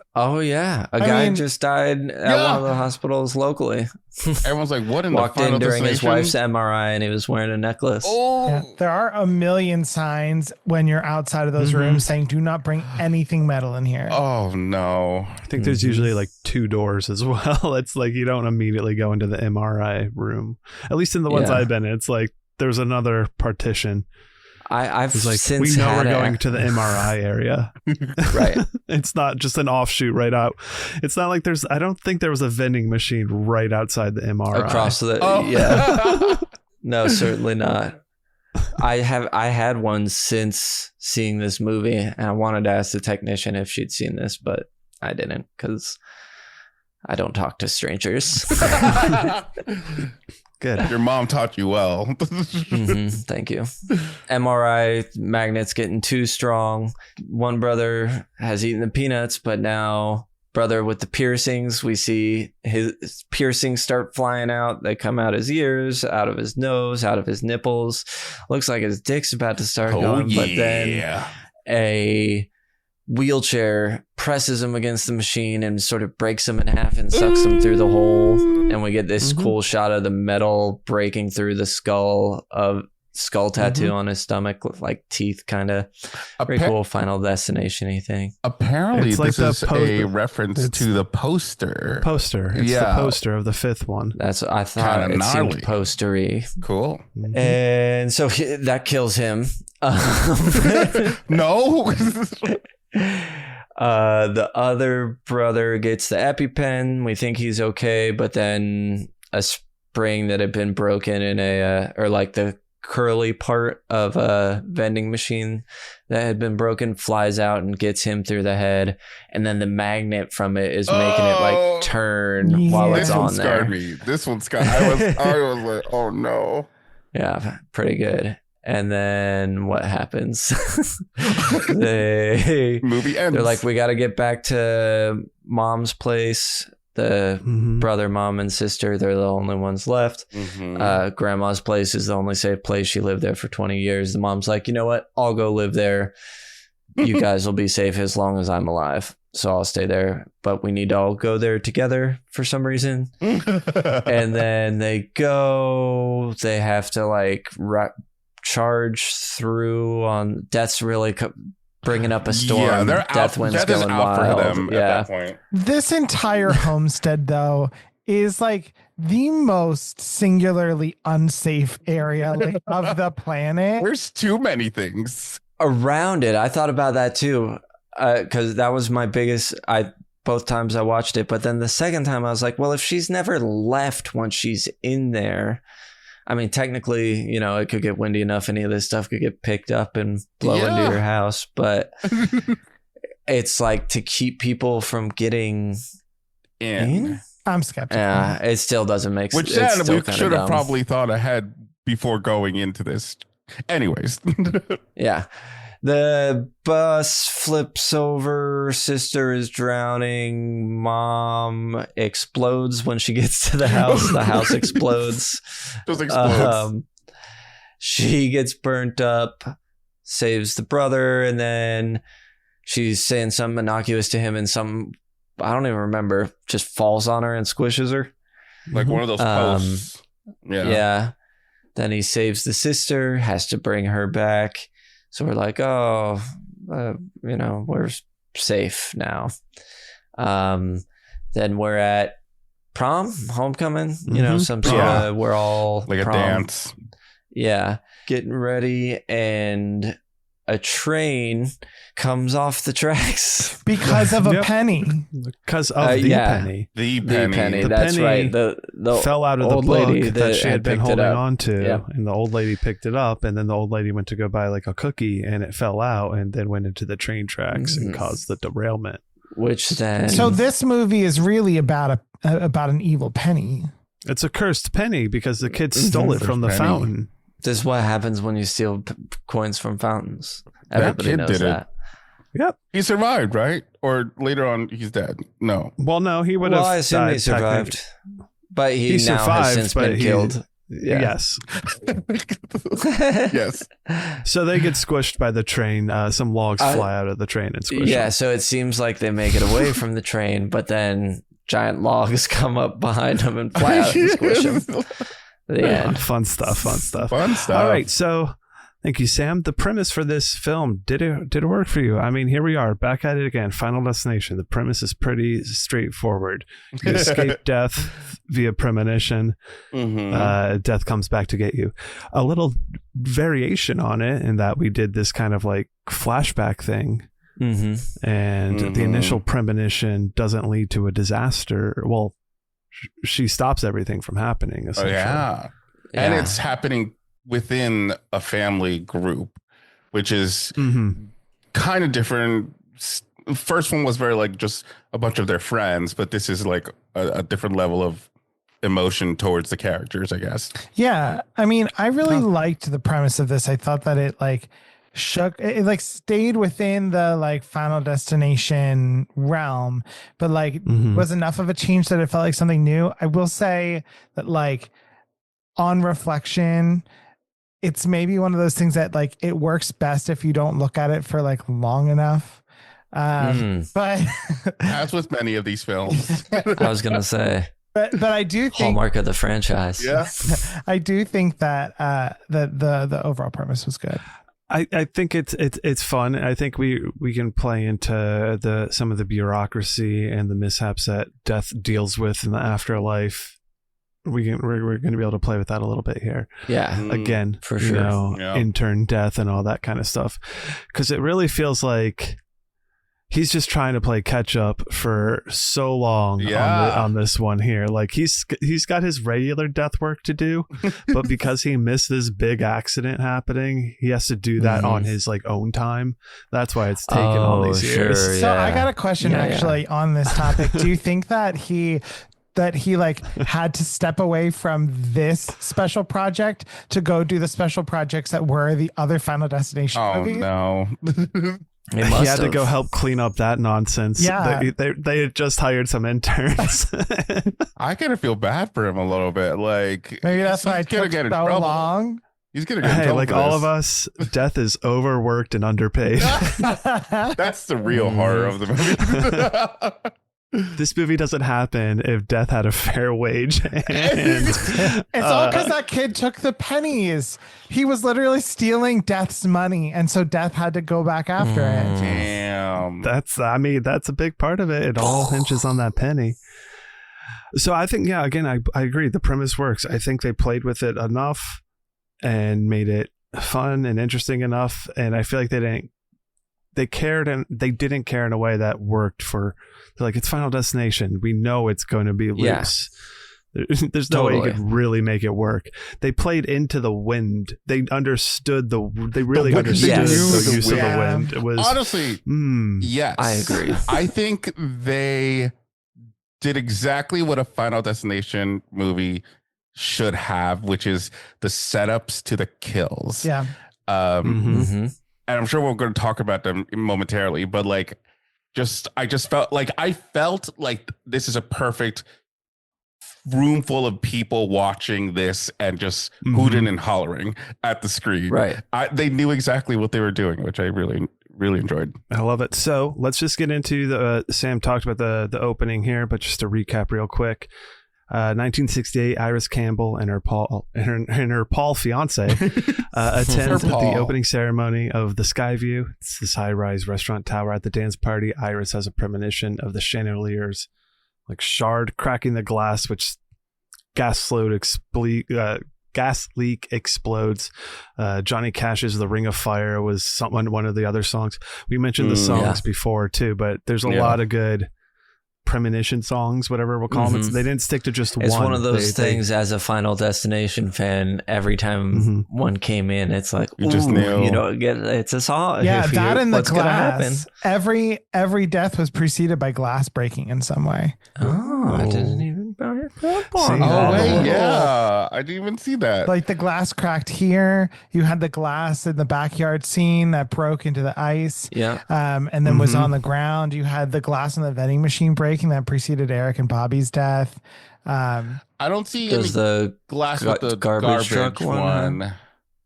A guy just died at one of the hospitals locally. Everyone's like, what in Walked the final in during his destination? wife's MRI and he was wearing a necklace. Oh, yeah. There are a million signs when you're outside of those rooms saying, do not bring anything metal in here. Oh, no. I think there's usually like 2 doors as well. It's like you don't immediately go into the MRI room. At least in the ones I've been in, it's like there's another partition. I've like, since we know we're going to the MRI area. Right. It's not just an offshoot right out. It's not like I don't think there was a vending machine right outside the MRI. Across the, yeah. No, certainly not. I had one since seeing this movie and I wanted to ask the technician if she'd seen this, but I didn't because I don't talk to strangers. Good. Your mom taught you well. Thank you. MRI magnets getting too strong. One brother has eaten the peanuts, but now brother with the piercings, we see his piercings start flying out. They come out his ears, out of his nose, out of his nipples. Looks like his dick's about to start going. But then a wheelchair presses him against the machine and sort of breaks him in half and sucks him through the hole. And we get this cool shot of the metal breaking through the skull tattoo on his stomach with like teeth, kind of very cool Final Destination-y thing. Apparently this is a reference to the poster. It's the poster of the 5th one. That's what I thought. Kinda gnarly. Seemed postery. Cool. And so that kills him. No. The other brother gets the EpiPen. We think he's okay, but then a spring that had been broken in or like the curly part of a vending machine that had been broken flies out and gets him through the head, and then the magnet from it is making it like turn while it's on there. This one scared me. I was like, oh no. Yeah, pretty good. And then what happens? Movie ends. They're like, we got to get back to mom's place. The brother, mom, and sister, they're the only ones left. Grandma's place is the only safe place. She lived there for 20 years. The mom's like, you know what? I'll go live there. You guys will be safe as long as I'm alive. So I'll stay there. But we need to all go there together for some reason. And then they have to like charge through on Death's really bringing up a storm. Yeah, Death is going wild. For them at that point. This entire homestead, though, is like the most singularly unsafe area of the planet. There's too many things around it. I thought about that too, because that was my biggest. Both times I watched it, but then the second time I was like, well, if she's never left once she's in there. I mean, technically, you know, it could get windy enough. Any of this stuff could get picked up and blow into your house. But it's like to keep people from getting in. I'm skeptical. Yeah, it still doesn't make sense. Which we should have probably thought ahead before going into this. Anyways. Yeah. The bus flips over. Sister is drowning. Mom explodes when she gets to the house. The house explodes. Just explodes. She gets burnt up, saves the brother, and then she's saying something innocuous to him, and some, I don't even remember, just falls on her and squishes her. Like one of those posts. Yeah. Then he saves the sister, has to bring her back. So we're like, we're safe now. Then we're at prom, homecoming, some sort of, we're all like prom. A dance. Yeah. Getting ready, and a train comes off the tracks because of a penny. Because of the penny. The penny. That's penny right. The fell out of the old book lady that she had been holding on to, yeah. And the old lady picked it up, and then the old lady went to go buy like a cookie, and it fell out, and then went into the train tracks and caused the derailment. Which then, so this movie is really about an evil penny. It's a cursed penny because the kids stole it from the fountain. This is what happens when you steal coins from fountains. Everybody knows that. Yep. He survived, right? Or later on, he's dead. No. Well, no, he would have. Well, I assume he survived, but he now has since been killed. Yeah. Yes. Yes. So they get squished by the train. Some logs fly out of the train and squish them. So it seems like they make it away from the train, but then giant logs come up behind them and fly out and squish them. The end. Fun stuff. All right, so thank you, Sam. The premise for this film, did it work for you? I mean, here we are back at it again. Final Destination. The premise is pretty straightforward. You escape death via premonition. Death comes back to get you. A little variation on it in that we did this kind of like flashback thing. And the initial premonition doesn't lead to a disaster. Well, she stops everything from happening, essentially. And it's happening within a family group, which is kind of different. First one was very like just a bunch of their friends, but this is like a different level of emotion towards the characters, I guess. Yeah, I mean, I really liked the premise of this. I thought that it like stayed within the like Final Destination realm, but like was enough of a change that it felt like something new. I will say that like on reflection, it's maybe one of those things that like it works best if you don't look at it for like long enough. But as with many of these films, I was gonna say. But I do think hallmark of the franchise. Yeah, I do think that the overall premise was good. I think it's fun. I think we can play into some of the bureaucracy and the mishaps that death deals with in the afterlife. We're going to be able to play with that a little bit here. Yeah, again, for sure. Intern death and all that kind of stuff, because it really feels like he's just trying to play catch up for so long on this one here. Like he's got his regular death work to do, but because he missed this big accident happening, he has to do that on his like own time. That's why it's taken all these years. Sure, so I got a question on this topic. Do you think that he like had to step away from this special project to go do the special projects that were the other Final Destination movies? No. He had to go help clean up that nonsense. Yeah. They had just hired some interns. I kind of feel bad for him a little bit. Like, maybe that's why it took so long. He's gonna get in trouble like for all this. of us, Death is overworked and underpaid. That's the real horror of the movie. This movie doesn't happen if Death had a fair wage. And, it's all because that kid took the pennies. He was literally stealing Death's money, and so Death had to go back after it. Damn. That's a big part of it. It all hinges on that penny. So I think, again, I agree. The premise works. I think they played with it enough and made it fun and interesting enough. And I feel like they cared, and they didn't care in a way that worked for, like, it's Final Destination. We know it's going to be loose. There's no way you could really make it work. They played into the wind. They understood they really understood the use of the wind. It was honestly, yes, I agree. I think they did exactly what a Final Destination movie should have, which is the setups to the kills. Yeah. And I'm sure we're going to talk about them momentarily, but like, I felt like this is a perfect room full of people watching this and just hooting and hollering at the screen. Right. They knew exactly what they were doing, which I really, really enjoyed. I love it. So let's just get into the, Sam talked about the opening here, but just to recap real quick. 1968, Iris Campbell and her Paul fiance attend the opening ceremony of the Skyview. It's this high-rise restaurant tower. At the dance party, Iris has a premonition of the chandelier's like shard cracking the glass, which gas leak explodes. Johnny Cash's "The Ring of Fire" was one of the other songs. We mentioned the songs before too, but there's a lot of good premonition songs, whatever we'll call them. They didn't stick to just one. It's one of those things as a Final Destination fan, every time one came in, it's like, you just knew. You know, it's a song. Yeah, that and the what's gonna happen. glass. Every death was preceded by glass breaking in some way. I didn't even. Yeah, I didn't even see that. Like the glass cracked here. You had the glass in the backyard scene that broke into the ice. Yeah. And then was on the ground. You had the glass in the vending machine breaking that preceded Eric and Bobby's death. I don't see Does the glass with the garbage truck one.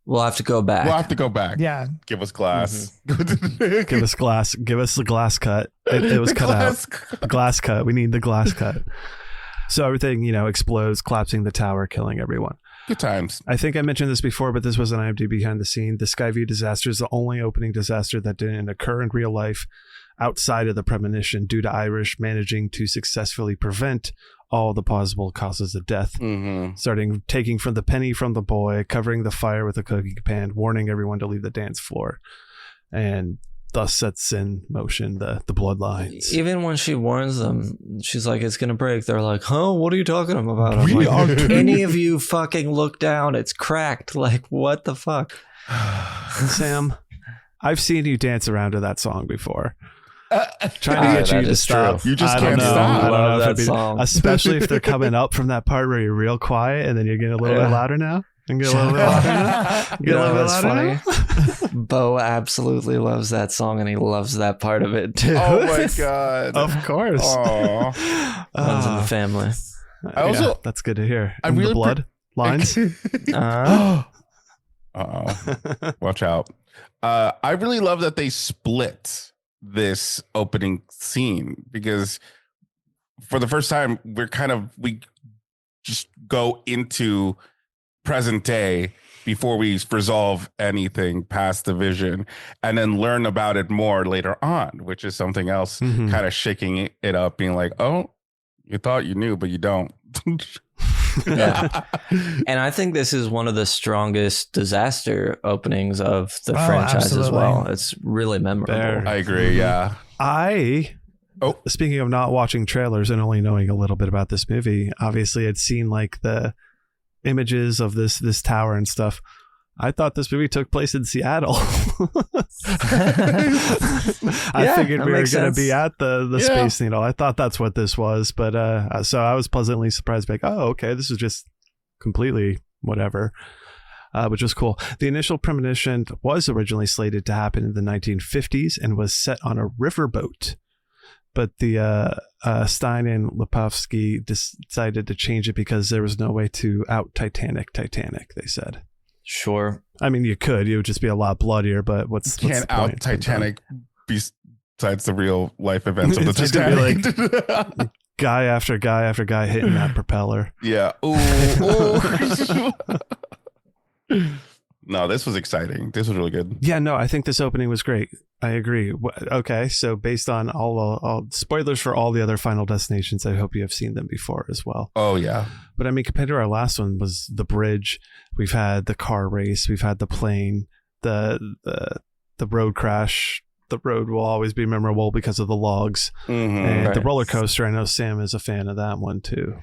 We'll have to go back. Yeah. Give us glass. Give us glass. Give us the glass cut. It was cut out. The glass cut. We need the glass cut. So everything, explodes, collapsing the tower, killing everyone. Good times. I think I mentioned this before, but this was an IMDb behind the scene. The Skyview disaster is the only opening disaster that didn't occur in real life outside of the premonition due to Irish managing to successfully prevent all the possible causes of death. Taking from the penny from the boy, covering the fire with a cooking pan, warning everyone to leave the dance floor. And thus sets in motion the bloodlines. Even when she warns them, she's like, it's gonna break. They're like, huh? What are you talking about? I'm like, any of you fucking look down, it's cracked. Like, what the fuck? Sam, I've seen you dance around to that song before. Trying to get you to stop. True. You just can't stop. I don't know that song. Especially if they're coming up from that part where you're real quiet and then you're getting a little bit louder now. And get a little bit louder now. That's funny. Bo absolutely loves that song, and he loves that part of it too. Oh my god! Of course. Runs in the family. That's good to hear. I really the blood lines. Watch out! I really love that they split this opening scene, because for the first time we just go into present day before we resolve anything past the vision, and then learn about it more later on, which is something else kind of shaking it up, being like, oh, you thought you knew, but you don't. Yeah. And I think this is one of the strongest disaster openings of the franchise as well. It's really memorable. I agree. Yeah. Speaking of not watching trailers and only knowing a little bit about this movie, obviously I'd seen like the images of this tower and stuff. I thought this movie took place in Seattle. I figured we were going to be at the Space Needle. I thought that's what this was, but so I was pleasantly surprised. Like, oh, okay, this is just completely whatever. which was cool. The initial premonition was originally slated to happen in the 1950s and was set on a riverboat. But the Stein and Lipovsky decided to change it because there was no way to out Titanic, they said. Sure. I mean, you could. It would just be a lot bloodier, but what's the point? Out Titanic besides the real life events of the Titanic. Like guy after guy after guy hitting that propeller. Yeah. Ooh. No, this was exciting. This was really good. Yeah, no, I think this opening was great. I agree. Okay, so based on all spoilers for all the other Final Destinations, I hope you have seen them before as well. Oh, yeah. But I mean, compared to our last one was the bridge. We've had the car race. We've had the plane, the road crash. The road will always be memorable because of the logs. And the roller coaster. I know Sam is a fan of that one too.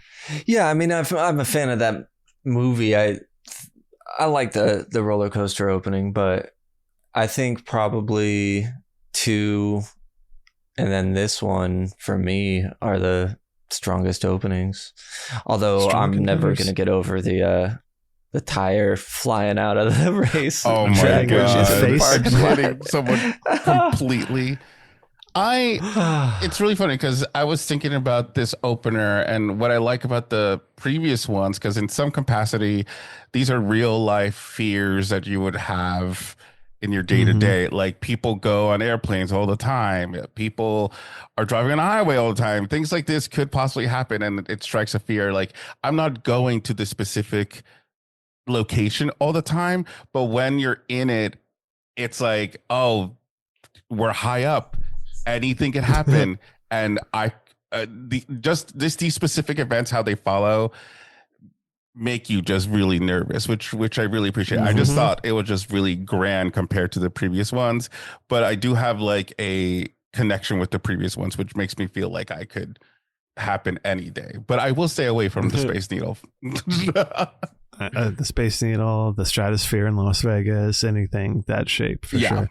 Yeah, I mean, I'm a fan of that movie. I like the roller coaster opening, but I think probably 2 and then this one for me are the strongest openings. Although I'm never going to get over the tire flying out of the race. Oh my God. Hitting someone completely. It's really funny because I was thinking about this opener and what I like about the previous ones, because in some capacity, these are real life fears that you would have in your day to day. Like people go on airplanes all the time. People are driving on a highway all the time. Things like this could possibly happen. And it strikes a fear. Like I'm not going to the specific location all the time, but when you're in it, it's like, oh, we're high up. Anything can happen. And these specific events, how they follow, make you just really nervous, which I really appreciate. I just thought it was just really grand compared to the previous ones, but I do have like a connection with the previous ones, which makes me feel like I could happen any day. But I will stay away from the Space Needle. The Space Needle, the Stratosphere in Las Vegas, anything that shape for sure.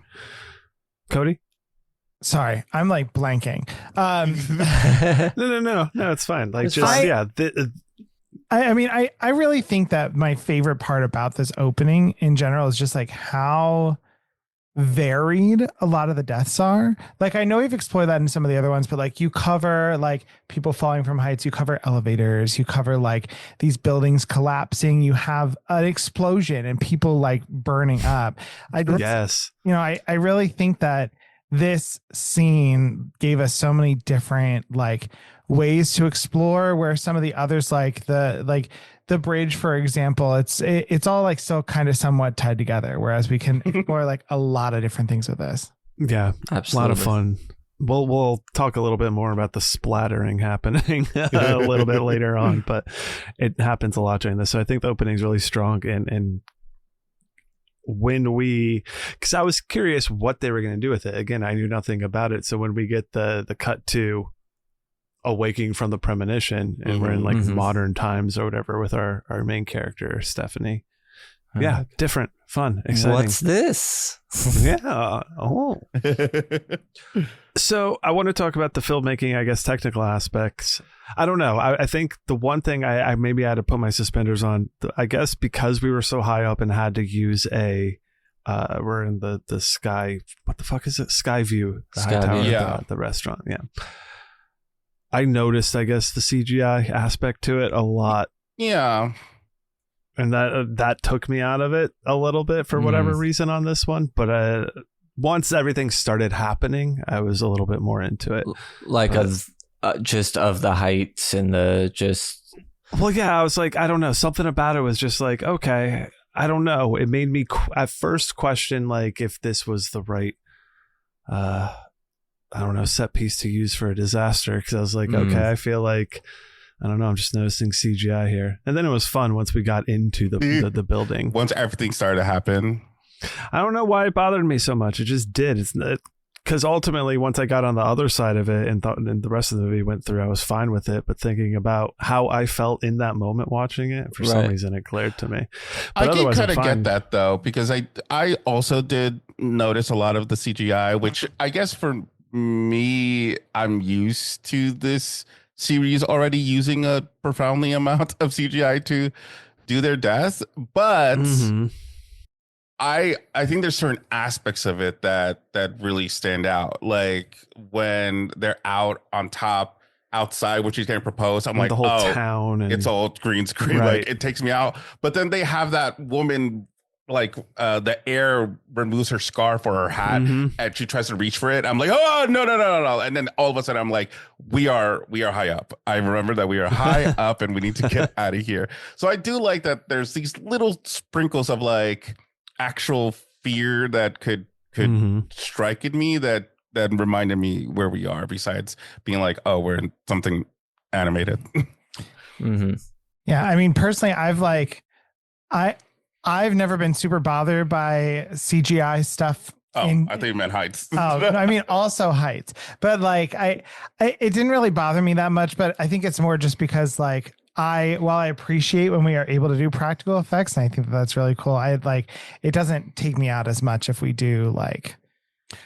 Cody? Sorry, I'm like blanking. No, it's fine. Like I mean, I really think that my favorite part about this opening in general is just like how varied a lot of the deaths are. Like I know you've explored that in some of the other ones, but like you cover like people falling from heights, you cover elevators, you cover like these buildings collapsing, you have an explosion and people like burning up. I really think that this scene gave us so many different like ways to explore, where some of the others, like the bridge, for example, it's all like still kind of somewhat tied together, whereas we can explore like a lot of different things with this. Yeah, absolutely. A lot of fun. We'll talk a little bit more about the splattering happening a little bit later on, but it happens a lot during this. So I think the opening is really strong, and because I was curious what they were going to do with it. Again, I knew nothing about it. So when we get the cut to awaking from the premonition and we're in like modern times or whatever with our main character, Stephanie. Yeah. Different, fun, exciting. What's this? Yeah. Oh. So I want to talk about the filmmaking, I guess, technical aspects. I don't know. I think the one thing I maybe had to put my suspenders on, I guess, because we were so high up and had to use we're in the sky. What the fuck is it? Skyview. The high tower, the restaurant. Yeah. I noticed, I guess, the CGI aspect to it a lot. Yeah. And that took me out of it a little bit for whatever reason on this one. But once everything started happening, I was a little bit more into it. Like just of the heights and the just... Well, yeah, I was like, I don't know. Something about it was just like, okay, I don't know. It made me at first question like if this was the right... I don't know, set piece to use for a disaster, because I was like, okay, I feel like, I don't know, I'm just noticing CGI here. And then it was fun once we got into the building. Once everything started to happen. I don't know why it bothered me so much. It just did. It's because ultimately, once I got on the other side of it and the rest of the movie went through, I was fine with it. But thinking about how I felt in that moment watching it, for some reason, it glared to me. But I can kind of get that, though, because I also did notice a lot of the CGI, which I guess for me, I'm used to this series already using a profoundly amount of CGI to do their deaths, but I think there's certain aspects of it that really stand out. Like when they're out on top outside, when she's getting proposed, I'm like, the whole town and it's all green screen. Right. Like it takes me out. But then they have that woman, like the air removes her scarf or her hat, and she tries to reach for it. I'm like, oh no. And then all of a sudden I'm like, we are high up. I remember that we are high up and we need to get out of here. So I do like that there's these little sprinkles of like actual fear that could strike at me that reminded me where we are, besides being like, oh, we're in something animated. Yeah, I mean, personally, I've never been super bothered by CGI stuff. I thought you meant heights. I mean, also heights, but like it didn't really bother me that much. But I think it's more just because like while I appreciate when we are able to do practical effects, and I think that's really cool. It doesn't take me out as much if we do like.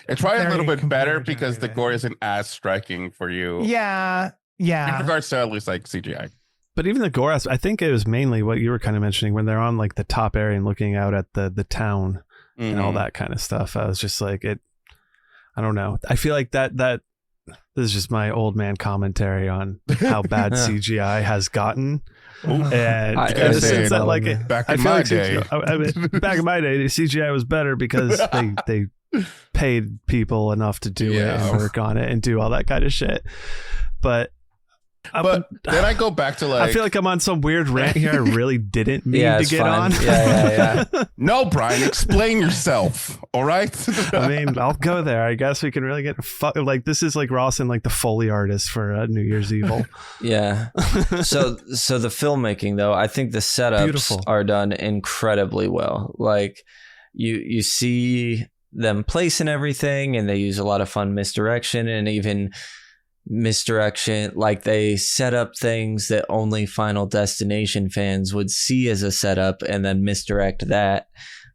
It's probably a little bit better because the gore isn't as striking for you. Yeah. In regards to at least like CGI. But even the gore, I think it was mainly what you were kind of mentioning when they're on like the top area and looking out at the town and all that kind of stuff. I was just like, I don't know. I feel like that this is just my old man commentary on how bad CGI has gotten. And in the sense that like back in my day, back in my day, the CGI was better because they paid people enough to do it and work on it and do all that kind of shit. But then I go back to like, I feel like I'm on some weird rant here. I really didn't mean to get on. Yeah. No, Brian, explain yourself. All right. I mean, I'll go there. I guess we can really get like this is like Ross and like the Foley artist for New Year's Evil. Yeah. So the filmmaking though, I think the setups are done incredibly well. Like you see them placing everything, and they use a lot of fun misdirection and even misdirection, like they set up things that only Final Destination fans would see as a setup and then misdirect that.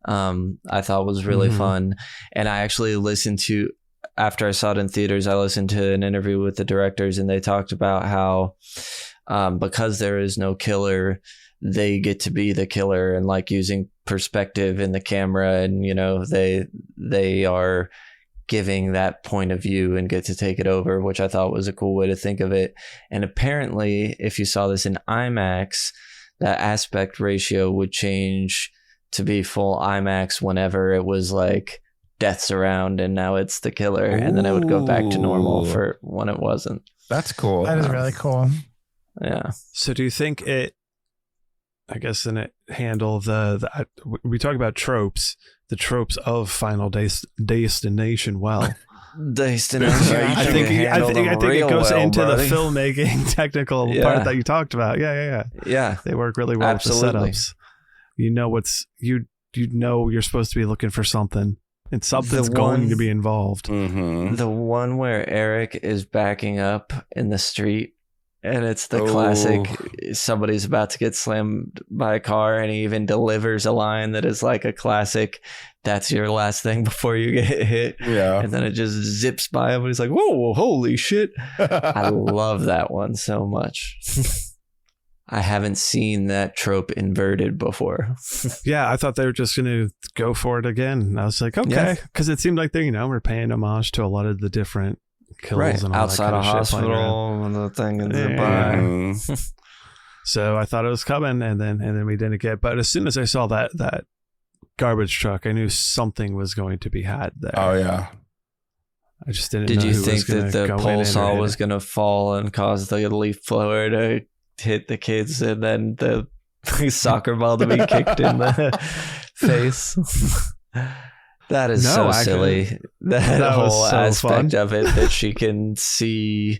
I thought was really fun. And I actually listened to, after I saw it in theaters, I listened to an interview with the directors, and they talked about how because there is no killer, they get to be the killer, and like using perspective in the camera, and you know, they are giving that point of view and get to take it over, which I thought was a cool way to think of it. And apparently, if you saw this in IMAX, that aspect ratio would change to be full IMAX whenever it was like deaths around and now it's the killer. And then it would go back to normal for when it wasn't. That's cool. That is really cool. Yeah. So do you think I guess then it handle we talk about tropes, the tropes of Final Destination well. Destination. I think it goes into the filmmaking technical part that you talked about. Yeah. They work really well with the setups. You know you know you're supposed to be looking for something, and something's going to be involved. The one where Eric is backing up in the street, and it's the classic, somebody's about to get slammed by a car, and he even delivers a line that is like a classic, that's your last thing before you get hit. Yeah. And then it just zips by him, and he's like, whoa, holy shit. I love that one so much. I haven't seen that trope inverted before. Yeah, I thought they were just going to go for it again. And I was like, okay. Because it seemed like they, we're paying homage to a lot of the different kills and all outside that a hospital and the thing in the bar. So I thought it was coming, and then we didn't get. But as soon as I saw that garbage truck, I knew something was going to be had there. Oh yeah. I just didn't. Did know you who think was that the pole saw was going to fall and cause the leaf blower to hit the kids, and then the soccer ball to be kicked in the face? That is silly. That whole aspect of it, that she can see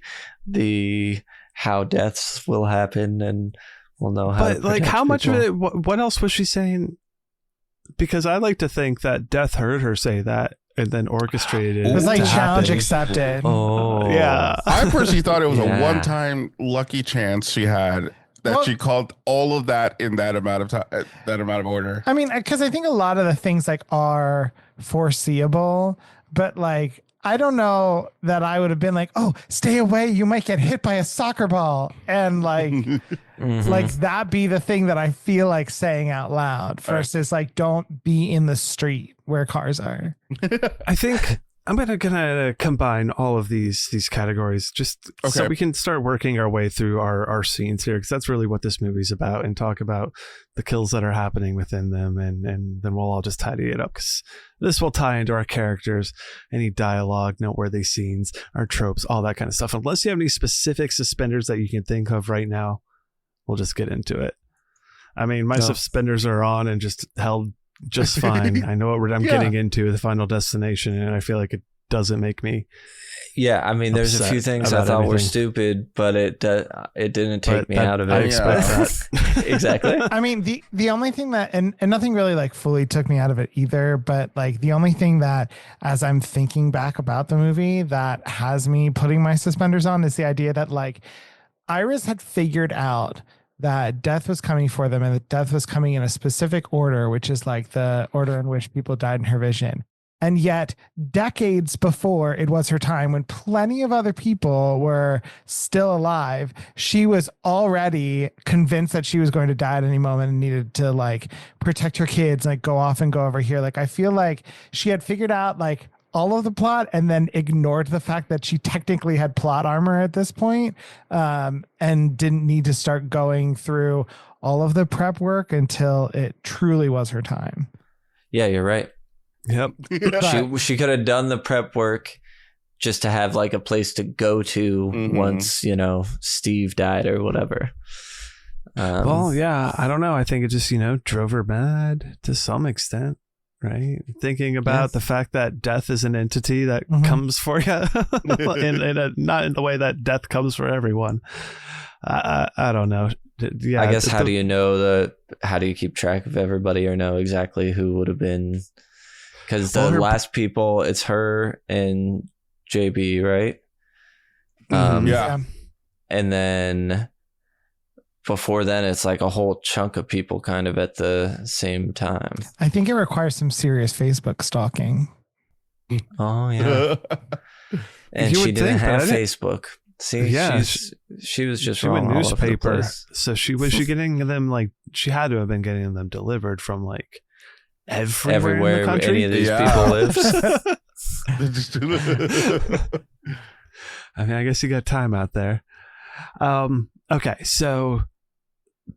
how deaths will happen and will know how. But like, how much people. Of it? What else was she saying? Because I like to think that Death heard her say that and then orchestrated. It was like challenge happen. Accepted. Yeah. I personally thought it was a one-time lucky chance she had that she called all of that in that amount of time, that amount of order. I mean, because I think a lot of the things like are foreseeable, but like I don't know that I would have been like, oh, stay away, you might get hit by a soccer ball, and like like that be the thing that I feel like saying out loud versus like don't be in the street where cars are. I think I'm gonna combine all of these categories just so we can start working our way through our scenes here, because that's really what this movie's about, and talk about the kills that are happening within them, and then we'll all just tidy it up, because this will tie into our characters, any dialogue, noteworthy scenes, our tropes, all that kind of stuff. Unless you have any specific suspenders that you can think of right now, we'll just get into it. I mean, my suspenders are on and just held just fine. I know what I'm getting into, the final destination, and I feel like it doesn't make me I mean, there's a few things I thought were stupid, but it didn't take me out of it. I expect that. Exactly. I mean, the only thing that and nothing really like fully took me out of it either, but like the only thing that, as I'm thinking back about the movie, that has me putting my suspenders on is the idea that like Iris had figured out that death was coming for them, and that death was coming in a specific order, which is like the order in which people died in her vision. And yet decades before it was her time, when plenty of other people were still alive, she was already convinced that she was going to die at any moment and needed to like protect her kids, like go off and go over here. Like, I feel like she had figured out like all of the plot and then ignored the fact that she technically had plot armor at this point, and didn't need to start going through all of the prep work until it truly was her time. Yeah, you're right. Yep. She could have done the prep work just to have like a place to go to once, Steve died or whatever. Well, yeah, I don't know. I think it just, drove her mad to some extent. Right, thinking about the fact that death is an entity that comes for you, not in the way that death comes for everyone. I don't know. Yeah, I guess how do you keep track of everybody or know exactly who would have been? Because the last people, it's her and JB, right? And then before then, it's like a whole chunk of people kind of at the same time. I think it requires some serious Facebook stalking. Oh, yeah. And she didn't have Facebook. See, she was just wrong. Newspaper. So she getting them like, she had to have been getting them delivered from like everywhere in the country. Any of these people lives. I mean, I guess you got time out there. Okay, so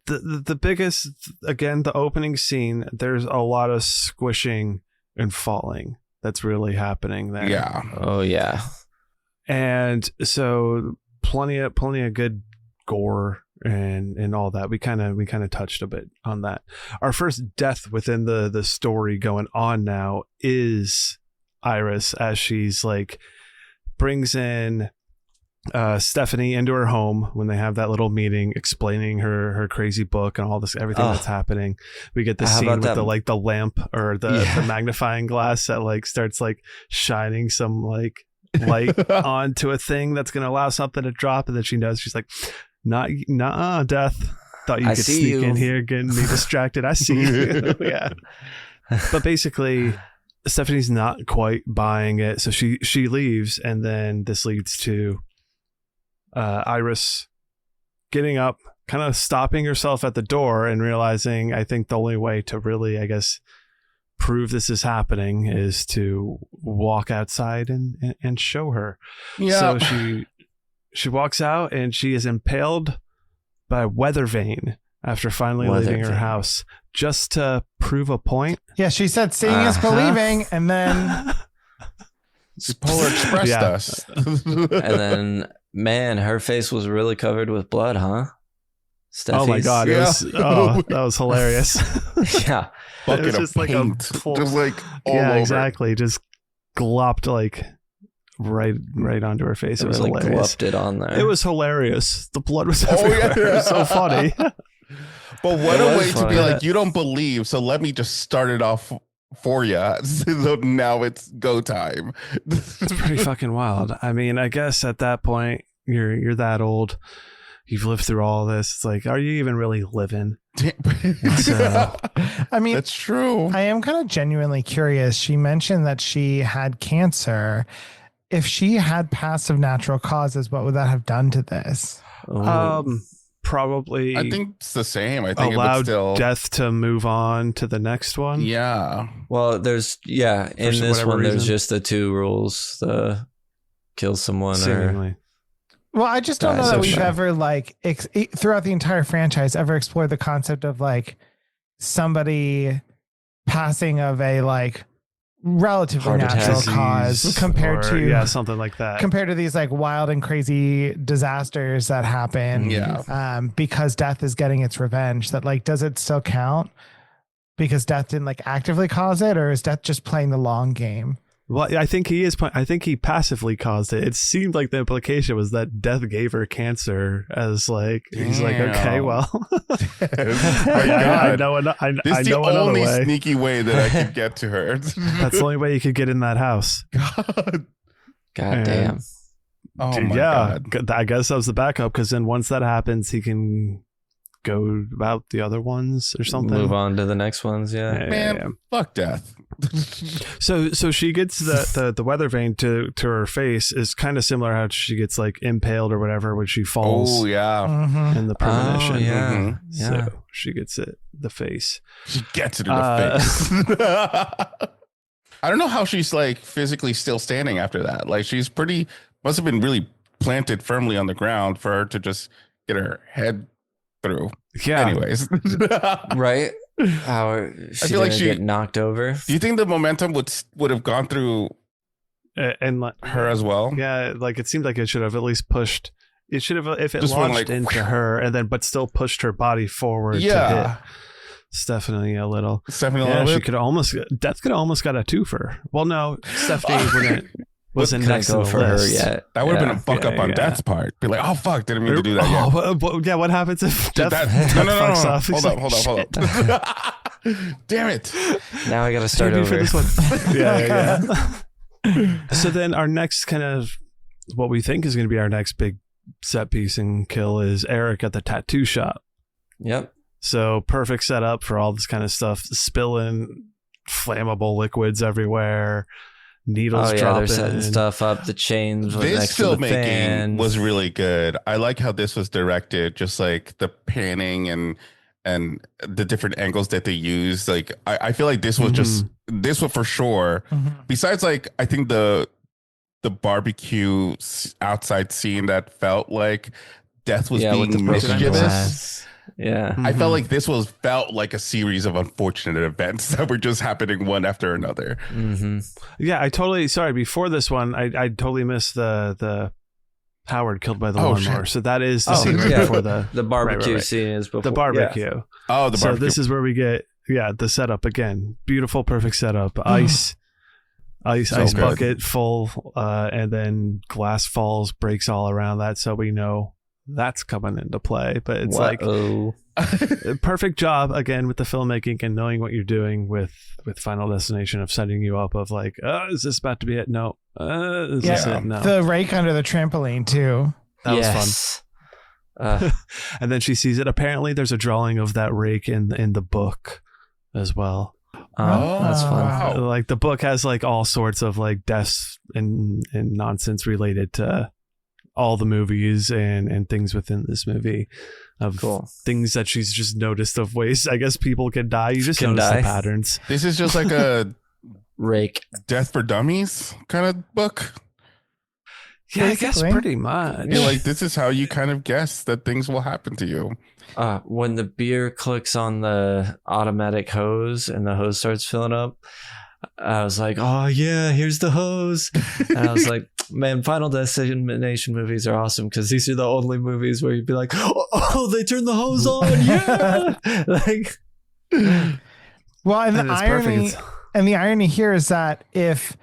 the biggest, again, the opening scene, there's a lot of squishing and falling that's really happening there. Yeah. Oh yeah. And so plenty of good gore and all that. We kind of touched a bit on that. Our first death within the story going on now is Iris, as she's like brings in Stephanie into her home when they have that little meeting explaining her crazy book and all this, everything that's happening. We get the scene with the lamp or the magnifying glass that like starts like shining some like light onto a thing that's going to allow something to drop. And then she knows, she's like, nah, death. Thought you could sneak in here, getting me distracted. I see you. Yeah. But basically, Stephanie's not quite buying it. So she leaves. And then this leads to Iris getting up, kind of stopping herself at the door and realizing, I think the only way to really, I guess, prove this is happening is to walk outside and show her. Yeah. So she walks out and she is impaled by a weather vane after finally leaving her house, just to prove a point. Yeah, she said seeing is believing, and then Polar Expressed us. And then, man, her face was really covered with blood, huh? Steffi's. Oh my god, that was hilarious. Yeah. Bucket it was just of paint. Just like all over. Exactly. Just glopped like right onto her face. It was like hilarious. Glopped it on there. It was hilarious. The blood was everywhere. It was so funny. But what a way to be like, you don't believe, so let me just start it off for you. So now it's go time. It's pretty fucking wild. I mean, I guess at that point, you're that old. You've lived through all this. It's like, are you even really living? I mean, that's true. I am kind of genuinely curious. She mentioned that she had cancer. If she had passive natural causes, what would that have done to this? probably. I think it's the same. I think allow it would still death to move on to the next one. Yeah. Well, in this one, there's just the 2 rules: the kill someone seemingly. Well, I just don't know that we've ever throughout the entire franchise ever explored the concept of like somebody passing of a like relatively natural cause compared to something like that, compared to these like wild and crazy disasters that happen because death is getting its revenge. That like, does it still count because death didn't like actively cause it, or is death just playing the long game? Well, I think he is. I think he passively caused it. It seemed like the implication was that death gave her cancer. As like, he's like, okay, well, I know. This is the only way. Sneaky way that I could get to her. That's the only way you could get in that house. God damn. Oh my God. I guess that was the backup, because then once that happens, he can go about the other ones or something. Move on to the next ones. Man, fuck death. So she gets the weather vane to her face is kind of similar how she gets like impaled or whatever when she falls. Oh yeah, in the premonition. Oh, yeah. So she gets the face. She gets it in the face. I don't know how she's like physically still standing after that. Like she's must have been really planted firmly on the ground for her to just get her head through. Yeah. Anyways, right. How I feel like she get knocked over. Do you think the momentum would have gone through and her as well? Yeah, like it seemed like it should have at least pushed. It should have, if it just launched into her and then, but still pushed her body forward. To hit Stephanie a little. She could almost. Death could have almost got a twofer. Well, no, Stephanie wasn't next to the list yet. That would have been a fuck up on Death's part. Be like, oh fuck, didn't mean to do that yet. What happens if Death fucks off? Hold up. Damn it. Now I got to start over. For this one. Yeah. So then our next kind of what we think is going to be our next big set piece and kill is Eric at the tattoo shop. Yep. So perfect setup for all this kind of stuff, spilling flammable liquids everywhere. Needles dropping. They're setting stuff up. The chains. This filmmaking was really good. I like how this was directed, just like the panning and the different angles that they use. Like I feel like this was this was for sure. Besides, like I think the barbecue outside scene that felt like Death was being mischievous. Yeah, I felt like this felt like a series of unfortunate events that were just happening one after another. Yeah, I totally. Sorry, before this one, I totally missed the Howard killed by the lawnmower. So that is the scene before the barbecue scene is before the barbecue. Yeah. Oh, the barbecue. So this is where we get the setup again. Beautiful, perfect setup. Ice bucket full, and then glass falls, breaks all around that, so we know that's coming into play. But it's like perfect job again with the filmmaking and knowing what you're doing with Final Destination of setting you up of like, is this about to be it? No. Is this it? No. The rake under the trampoline too. That was fun. And then she sees it. Apparently there's a drawing of that rake in the book as well. That's fun. Wow. Like the book has like all sorts of like deaths and nonsense related to all the movies and things within this movie of things that she's just noticed of ways I guess people can die. You just notice the patterns. This is just like a rake Death for Dummies kind of book. Yeah, I guess pretty much. You're like, this is how you kind of guess that things will happen to you. When the beer clicks on the automatic hose and the hose starts filling up, I was like, oh yeah, here's the hose. And I was like, man, Final Destination movies are awesome because these are the only movies where you'd be like, oh, they turned the hose on. Yeah. Like, well, and the irony here is that if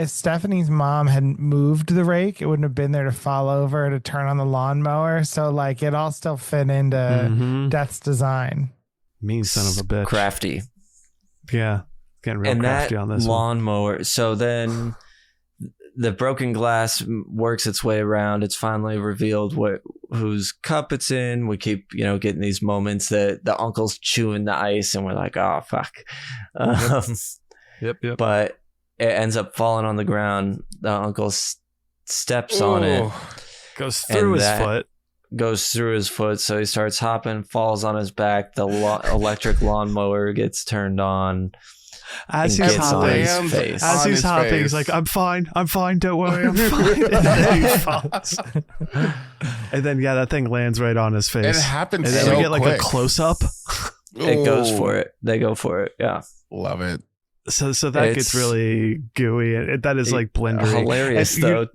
Stephanie's mom hadn't moved the rake, it wouldn't have been there to fall over to turn on the lawnmower. So like it all still fit into Death's design. Mean son of a bitch. Crafty. Yeah. Getting real crafty on this lawnmower. So then the broken glass works its way around. It's finally revealed whose cup it's in. We keep, getting these moments that the uncle's chewing the ice and we're like, oh, fuck. Yep. But it ends up falling on the ground. The uncle steps on it. Goes through his foot. goes through his foot, so he starts hopping, falls on his back. The electric lawnmower gets turned on. As he's hopping, he's like, I'm fine, don't worry, I'm fine. And then he falls. And then, that thing lands right on his face. It happens and then so we get like quick. a close-up. It goes for it. They go for it, yeah. Love it. So that gets really gooey. That is like blendery. Hilarious, though.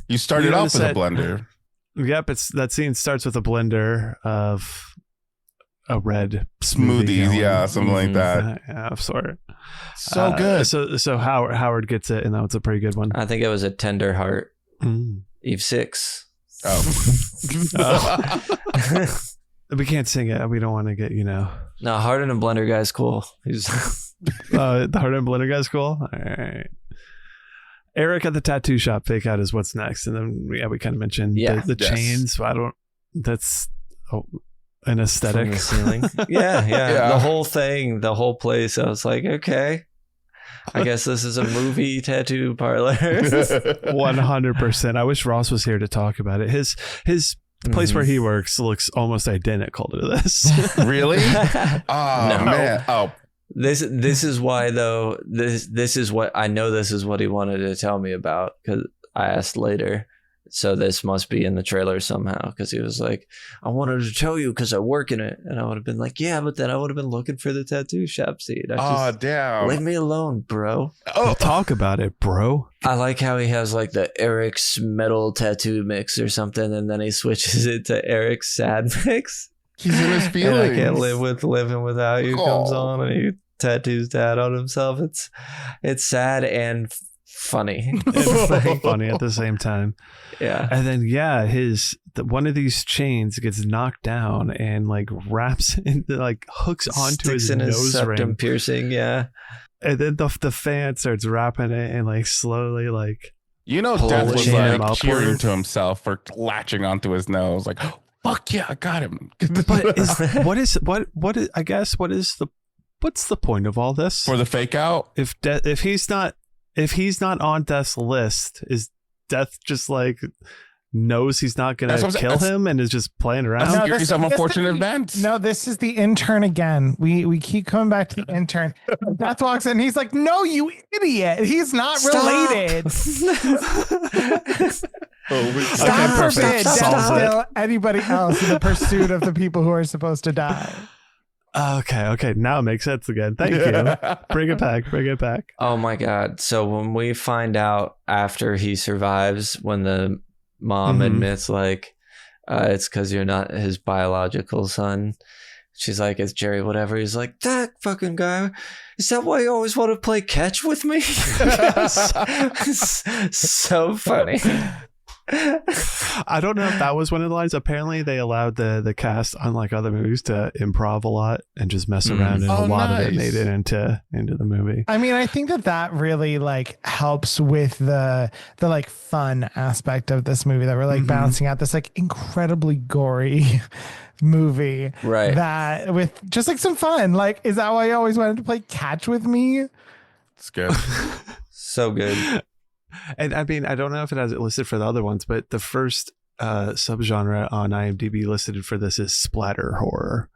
You started off with a blender. Yep, that scene starts with a blender of a red smoothie, something like that. Yeah, of sort. So good. So Howard gets it, and that was a pretty good one. I think it was a tender heart. Eve 6. We can't sing it. We don't want to get, No, Heart in a Blender guy's cool. He's the Heart in a Blender guy's cool. All right. Eric at the tattoo shop fake out is what's next, and then we kind of mentioned the chains. That's an aesthetic. From the ceiling. Yeah. The whole thing, the whole place. I was like, okay, I guess this is a movie tattoo parlor. 100%. I wish Ross was here to talk about it. The place where he works looks almost identical to this. Really? Man. Oh, this is why though. This is what I know. This is what he wanted to tell me about, because I asked later. So this must be in the trailer somehow, because he was like, I wanted to tell you because I work in it. And I would have been like, yeah, but then I would have been looking for the tattoo shop scene. Damn. Leave me alone, bro. We'll talk about it, bro. I like how he has like the Eric's metal tattoo mix or something, and then he switches it to Eric's sad mix. He's in his feelings. And I Can't Live With Living Without You comes on, and he tattoos that on himself. It's sad and funny. It's funny at the same time. Yeah. And then one of these chains gets knocked down and like wraps into, like hooks onto his nose septum ring. piercing, yeah. And then the fan starts wrapping it and like slowly like Death was like cheering to himself for latching onto his nose, like, fuck yeah, I got him. But what's the point of all this? For the fake out? If he's not on Death's list, is Death just like knows he's not gonna kill him and is just playing around? This is some unfortunate event. No, this is the intern again. We keep coming back to the intern. Death walks in. He's like, "No, you idiot! He's not related." God forbid Death kill anybody else in the pursuit of the people who are supposed to die. Okay. Now it makes sense again. Thank you. Bring it back. Oh my God. So when we find out after he survives, when the mom admits like, it's because you're not his biological son. She's like, it's Jerry, whatever. He's like, that fucking guy. Is that why you always want to play catch with me? So funny. I don't know if that was one of the lines. Apparently they allowed the cast, unlike other movies, to improv a lot and just mess around, and a lot of it made it into the movie. I mean, I think that really like helps with the like fun aspect of this movie, that we're like balancing out this like incredibly gory movie, right? That with just like some fun. Like, is that why you always wanted to play catch with me? It's good. So good. And I mean, I don't know if it has it listed for the other ones, but the first subgenre on IMDb listed for this is splatter horror.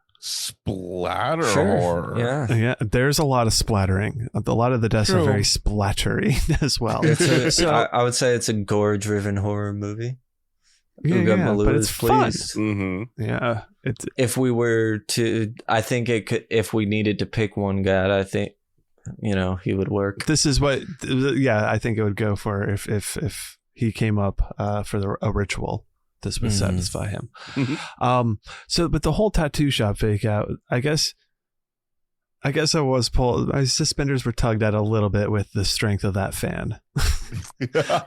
Horror. Yeah. There's a lot of splattering. A lot of the deaths are very splattery as well. I would say it's a gore-driven horror movie. But it's fun. Yeah. If we were to, I think it could. If we needed to pick one guy, I think, he would work. This is what, I think it would go for if he came up for a ritual. This would satisfy him. But the whole tattoo shop fake out, I guess I was pulled. My suspenders were tugged at a little bit with the strength of that fan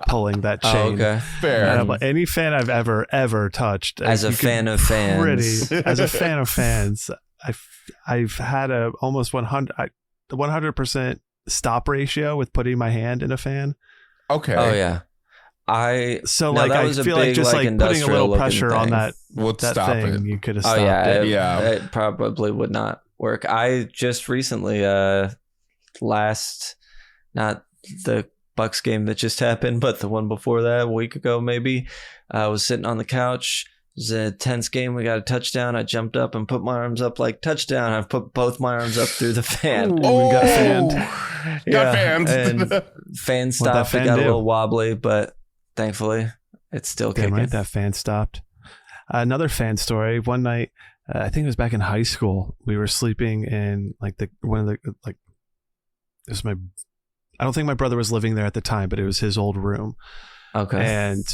pulling that chain. Oh, okay, fair. Any fan I've ever touched, as a fan of fans, as a fan of fans, I've had a almost 100% stop ratio with putting my hand in a fan. Okay. Oh yeah. I feel like just like putting a little pressure on that thing, you could have stopped it. It probably would not work. I just recently, not the Bucks game that just happened, but the one before that, a week ago maybe, I was sitting on the couch was a tense game. We got a touchdown. I jumped up and put my arms up like touchdown. I put both my arms up through the fan. We got fanned. Got fanned. And fan stopped. It got a little wobbly, but thankfully it's still kicking. Right, that fan stopped. Another fan story. One night, I think it was back in high school. We were sleeping in I don't think my brother was living there at the time, but it was his old room. Okay. And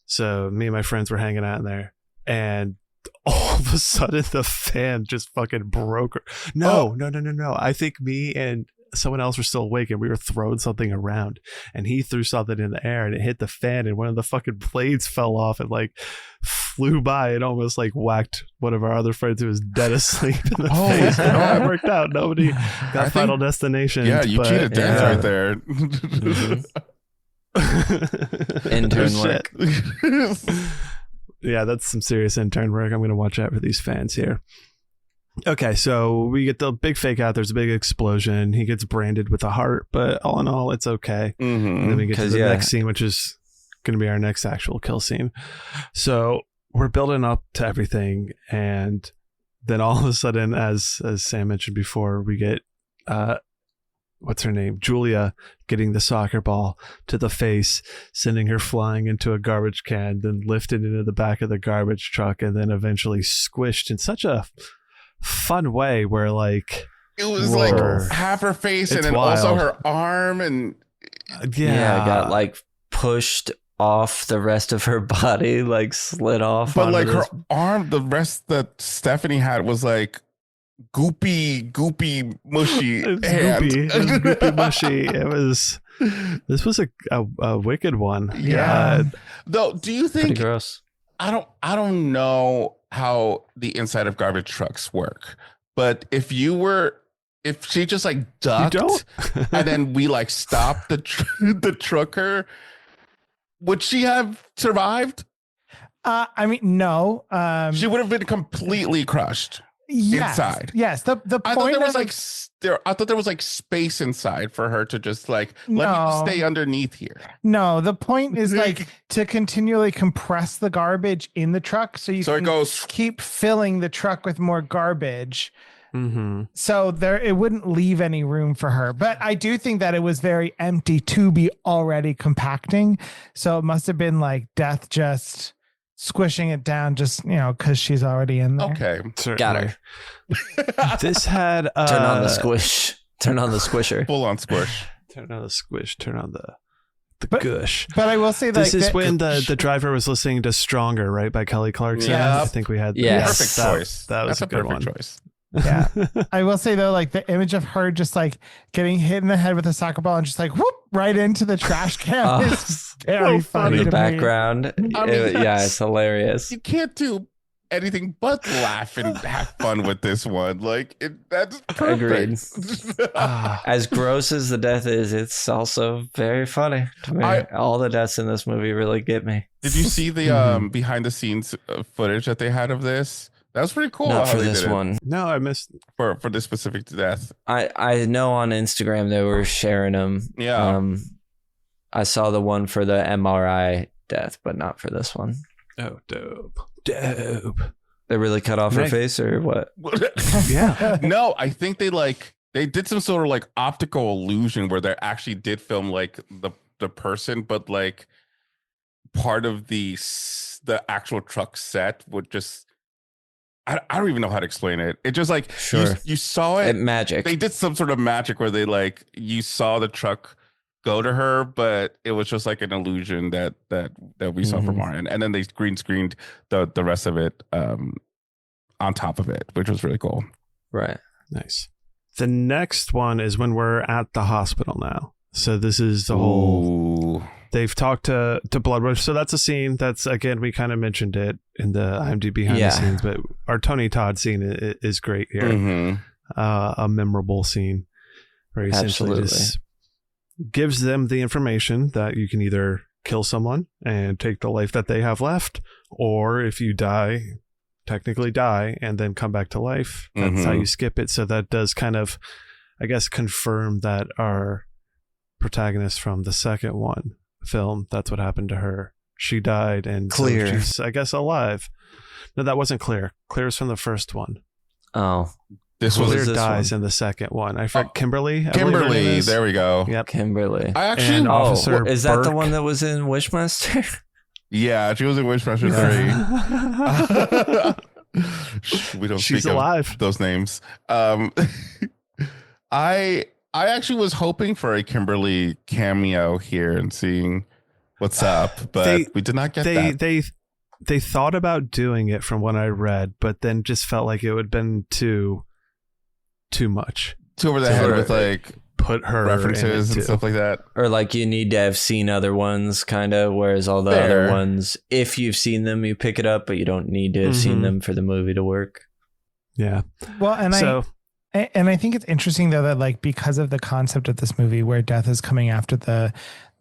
so me and my friends were hanging out in there, and all of a sudden the fan just fucking broke. No. I think me and someone else were still awake, and we were throwing something around, and he threw something in the air, and it hit the fan, and one of the fucking blades fell off and like flew by and almost like whacked one of our other friends who was dead asleep in the face. It worked out. Nobody got Final Destination. Yeah, you cheated death right there. Intern work. Yeah, that's some serious intern work. I'm going to watch out for these fans here. Okay, so we get the big fake out. There's a big explosion. He gets branded with a heart, but all in all, it's okay. And then we get to the next scene, which is going to be our next actual kill scene. So we're building up to everything, and then all of a sudden, as Sam mentioned before, we get what's her name? Julia getting the soccer ball to the face, sending her flying into a garbage can, then lifted into the back of the garbage truck, and then eventually squished in such a fun way where like it was like half her face and then wild. Also her arm, and got like pushed off the rest of her body, like slid off. But like her arm, the rest that Stephanie had was like goopy mushy. It was goopy mushy. This was a wicked one. Yeah. Though, do you think? Pretty gross. I don't know how the inside of garbage trucks work, but if she just like ducked and then we like stopped the trucker, would she have survived? I mean, no. She would have been completely crushed. Inside. Yes. The point I thought there was like space inside for her to just like let me stay underneath here. No, the point is like to continually compress the garbage in the truck so it goes keep filling the truck with more garbage. So it wouldn't leave any room for her. But I do think that it was very empty to be already compacting. So it must have been like death just squishing it down, just because she's already in there. Okay, certainly. Got her. This had turn on the squish. Turn on the squisher. Full on squish. Turn on the squish. Turn on the gush. But I will say that this is when the driver was listening to "Stronger," right, by Kelly Clarkson. Yeah, I think we had perfect choice. That was a good one. Choice. Yeah, I will say though, like the image of her just like getting hit in the head with a soccer ball and just like whoop right into the trash can is very funny. The background, it's hilarious. You can't do anything but laugh and have fun with this one. Like that's perfect. Agreed. As gross as the death is, it's also very funny to me. All the deaths in this movie really get me. Did you see the behind the scenes footage that they had of this? That was pretty cool. Not for this one. No, I missed for this specific death. I know on Instagram they were sharing them. Yeah. I saw the one for the MRI death, but not for this one. Oh, dope. They really cut off her face or what? Yeah. No, I think they did some sort of like optical illusion where they actually did film like the person, but like part of the actual truck set would just. I don't even know how to explain it. It just like you saw it. Magic. They did some sort of magic where they like you saw the truck go to her, but it was just like an illusion that we saw from our end, and then they green screened the rest of it on top of it, which was really cool. Right. Nice. The next one is when we're at the hospital now. So this is the whole. They've talked to Bloodrush, so that's a scene that's, again, we kind of mentioned it in the IMDb behind the scenes, but our Tony Todd scene is great here. A memorable scene where he essentially just gives them the information that you can either kill someone and take the life that they have left, or if you technically die and then come back to life, that's how you skip it. So that does kind of, I guess, confirm that our protagonist from the second film, that's what happened to her she died, and Clear. So she's, I guess, alive. No, that wasn't Clear. Clear's from the first one. Oh, Clear dies in the second one. I forgot. Kimberly. Kimberly. There we go. Yep. Kimberly. I actually. Officer is that the Burke. one that was in Wishmaster? Yeah, she was in Wishmaster 3. We don't She's speak alive. of those names. I actually was hoping for a Kimberly cameo here and seeing what's up, but we did not get that. They thought about doing it from what I read, but then just felt like it would have been too much. Too over the head with like put her references and stuff like that. Or like you need to have seen other ones, kind of, whereas all the other ones, if you've seen them, you pick it up, but you don't need to have seen them for the movie to work. Yeah. Well, and I think it's interesting though that like because of the concept of this movie where death is coming after the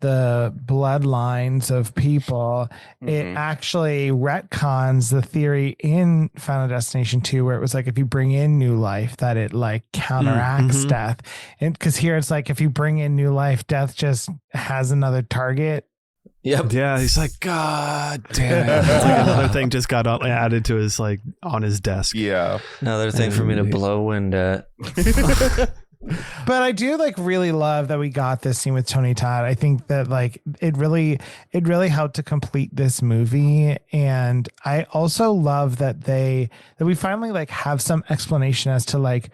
bloodlines of people, it actually retcons the theory in Final Destination 2 where it was like if you bring in new life that it like counteracts death. And because here it's like if you bring in new life, death just has another target. Yep. Yeah, he's like, God damn it. It's like another thing just got added to his like on his desk. Yeah. Another thing for me to blow wind at. But I do like really love that we got this scene with Tony Todd. I think that like it really helped to complete this movie. And I also love that we finally like have some explanation as to like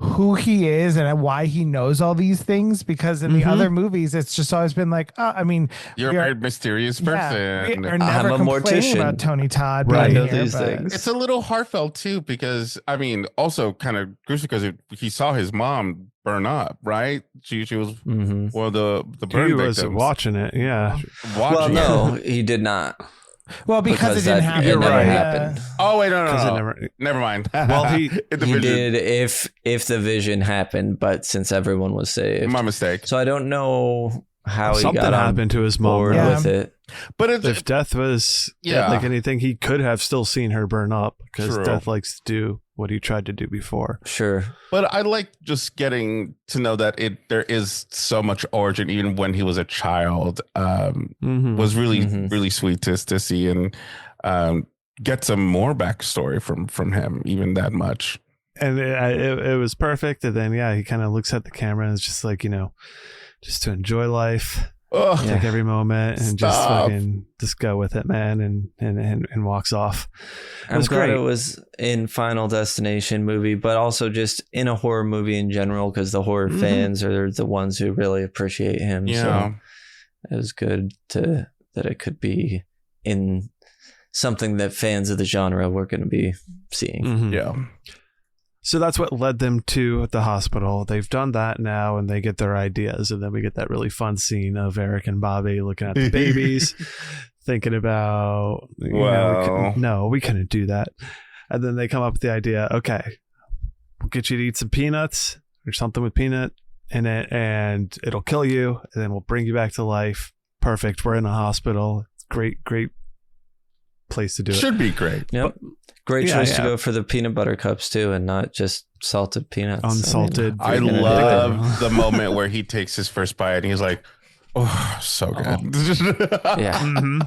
who he is and why he knows all these things, because in the other movies it's just always been like, oh, I mean, you're a very mysterious person. We're never complaining about Tony Todd, right? Here, these things. It's a little heartfelt too, because I mean, also kind of gruesome because he saw his mom burn up, right? She was one of the burn victims. He was watching it, yeah. Well, no, he did not. Well, because it didn't happen. It never happened. Oh wait, no. Never mind. Well, he did if the vision happened, but since everyone was saved, my mistake. So I don't know how something he got happened to his mom with it. But if death was like anything, he could have still seen her burn up because death likes to do what he tried to do before. Sure. But I like just getting to know that there is so much origin, even when he was a child, was really, really sweet to see and get some more backstory from him, even that much. And it was perfect. And then, he kind of looks at the camera and it's just like, just to enjoy life. Take every moment and just go with it, man, and walks off. I'm glad it was in Final Destination movie, but also just in a horror movie in general, because the horror fans are the ones who really appreciate him. Yeah. So it was good that it could be in something that fans of the genre were going to be seeing. Yeah. So that's what led them to the hospital. They've done that now, and they get their ideas. And then we get that really fun scene of Eric and Bobby looking at the babies, thinking about, we couldn't do that. And then they come up with the idea, okay, we'll get you to eat some peanuts or something with peanut in it, and it'll kill you, and then we'll bring you back to life. Perfect. We're in a hospital. Great place to do it. Should be great. Yep. Great choice to go for the peanut butter cups too, and not just salted peanuts. Unsalted. I love the moment where he takes his first bite and he's like, "Oh, so good." Yeah.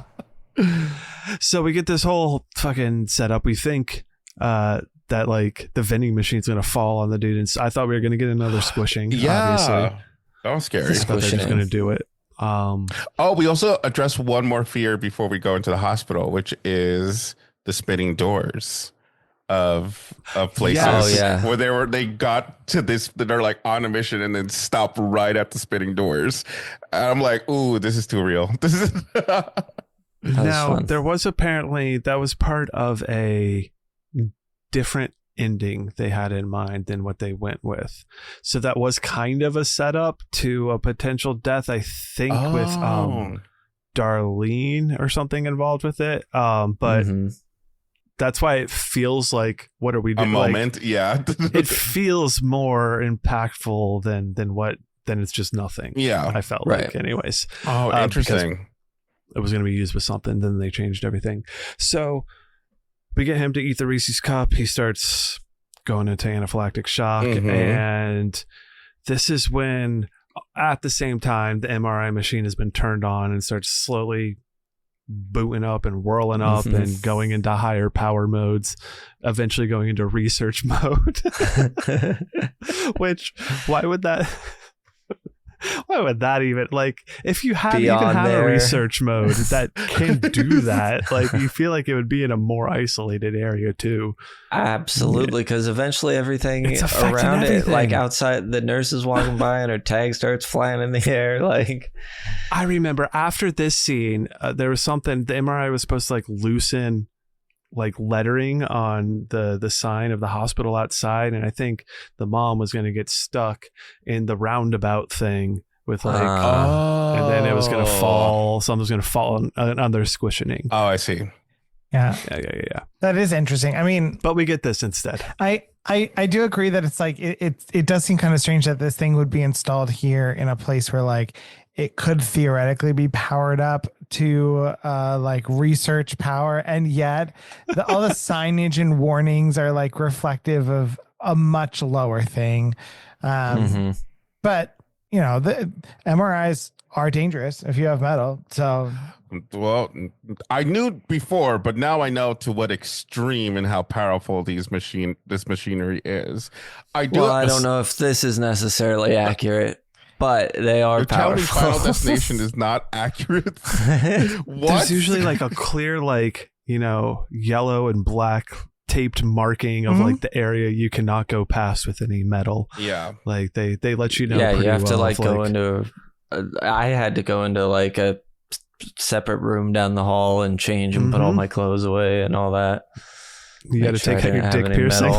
So we get this whole fucking setup. We think that like the vending machine's gonna fall on the dude, and I thought we were gonna get another squishing. Obviously, that was scary. I thought they were just gonna do it. We also address one more fear before we go into the hospital, which is the spinning doors of places where they got to this, they're like on a mission and then stop right at the spinning doors. And I'm like, ooh, this is too real. This is now there was apparently that was part of a different ending they had in mind than what they went with. So that was kind of a setup to a potential death, I think, with Darlene or something involved with it. But that's why it feels like, what are we doing? A moment, it feels more impactful than it's just nothing. Yeah, I felt like, anyways. Oh, interesting. It was going to be used with something, then they changed everything. So we get him to eat the Reese's cup. He starts going into anaphylactic shock, and this is when, at the same time, the MRI machine has been turned on and starts slowly booting up and whirling up and going into higher power modes, eventually going into research mode. Which, why would that even, like, if you have a research mode that can do that, like, you feel like it would be in a more isolated area too. Absolutely, because eventually everything around it, like outside, the nurse is walking by and her tag starts flying in the air. Like, I remember after this scene, there was something, the MRI was supposed to like loosen like lettering on the sign of the hospital outside, and I think the mom was going to get stuck in the roundabout thing with like and then it was going to fall, something was going to fall on their squishing. Oh, I see. Yeah. That is interesting. I mean, but we get this instead. I do agree that it's like it does seem kind of strange that this thing would be installed here in a place where like it could theoretically be powered up to like research power, and yet all the signage and warnings are like reflective of a much lower thing. But you know, the MRIs are dangerous if you have metal. So, well, I knew before, but now I know to what extreme and how powerful this machinery is. I don't know if this is necessarily accurate. But they are powerful. Final Destination is not accurate. What? There's usually like a clear, like, you know, yellow and black taped marking of like the area you cannot go past with any metal. Yeah. Like they let you know. Yeah, you have to like go into. I had to go into like a separate room down the hall and change and put all my clothes away and all that. You got to take out your dick piercing.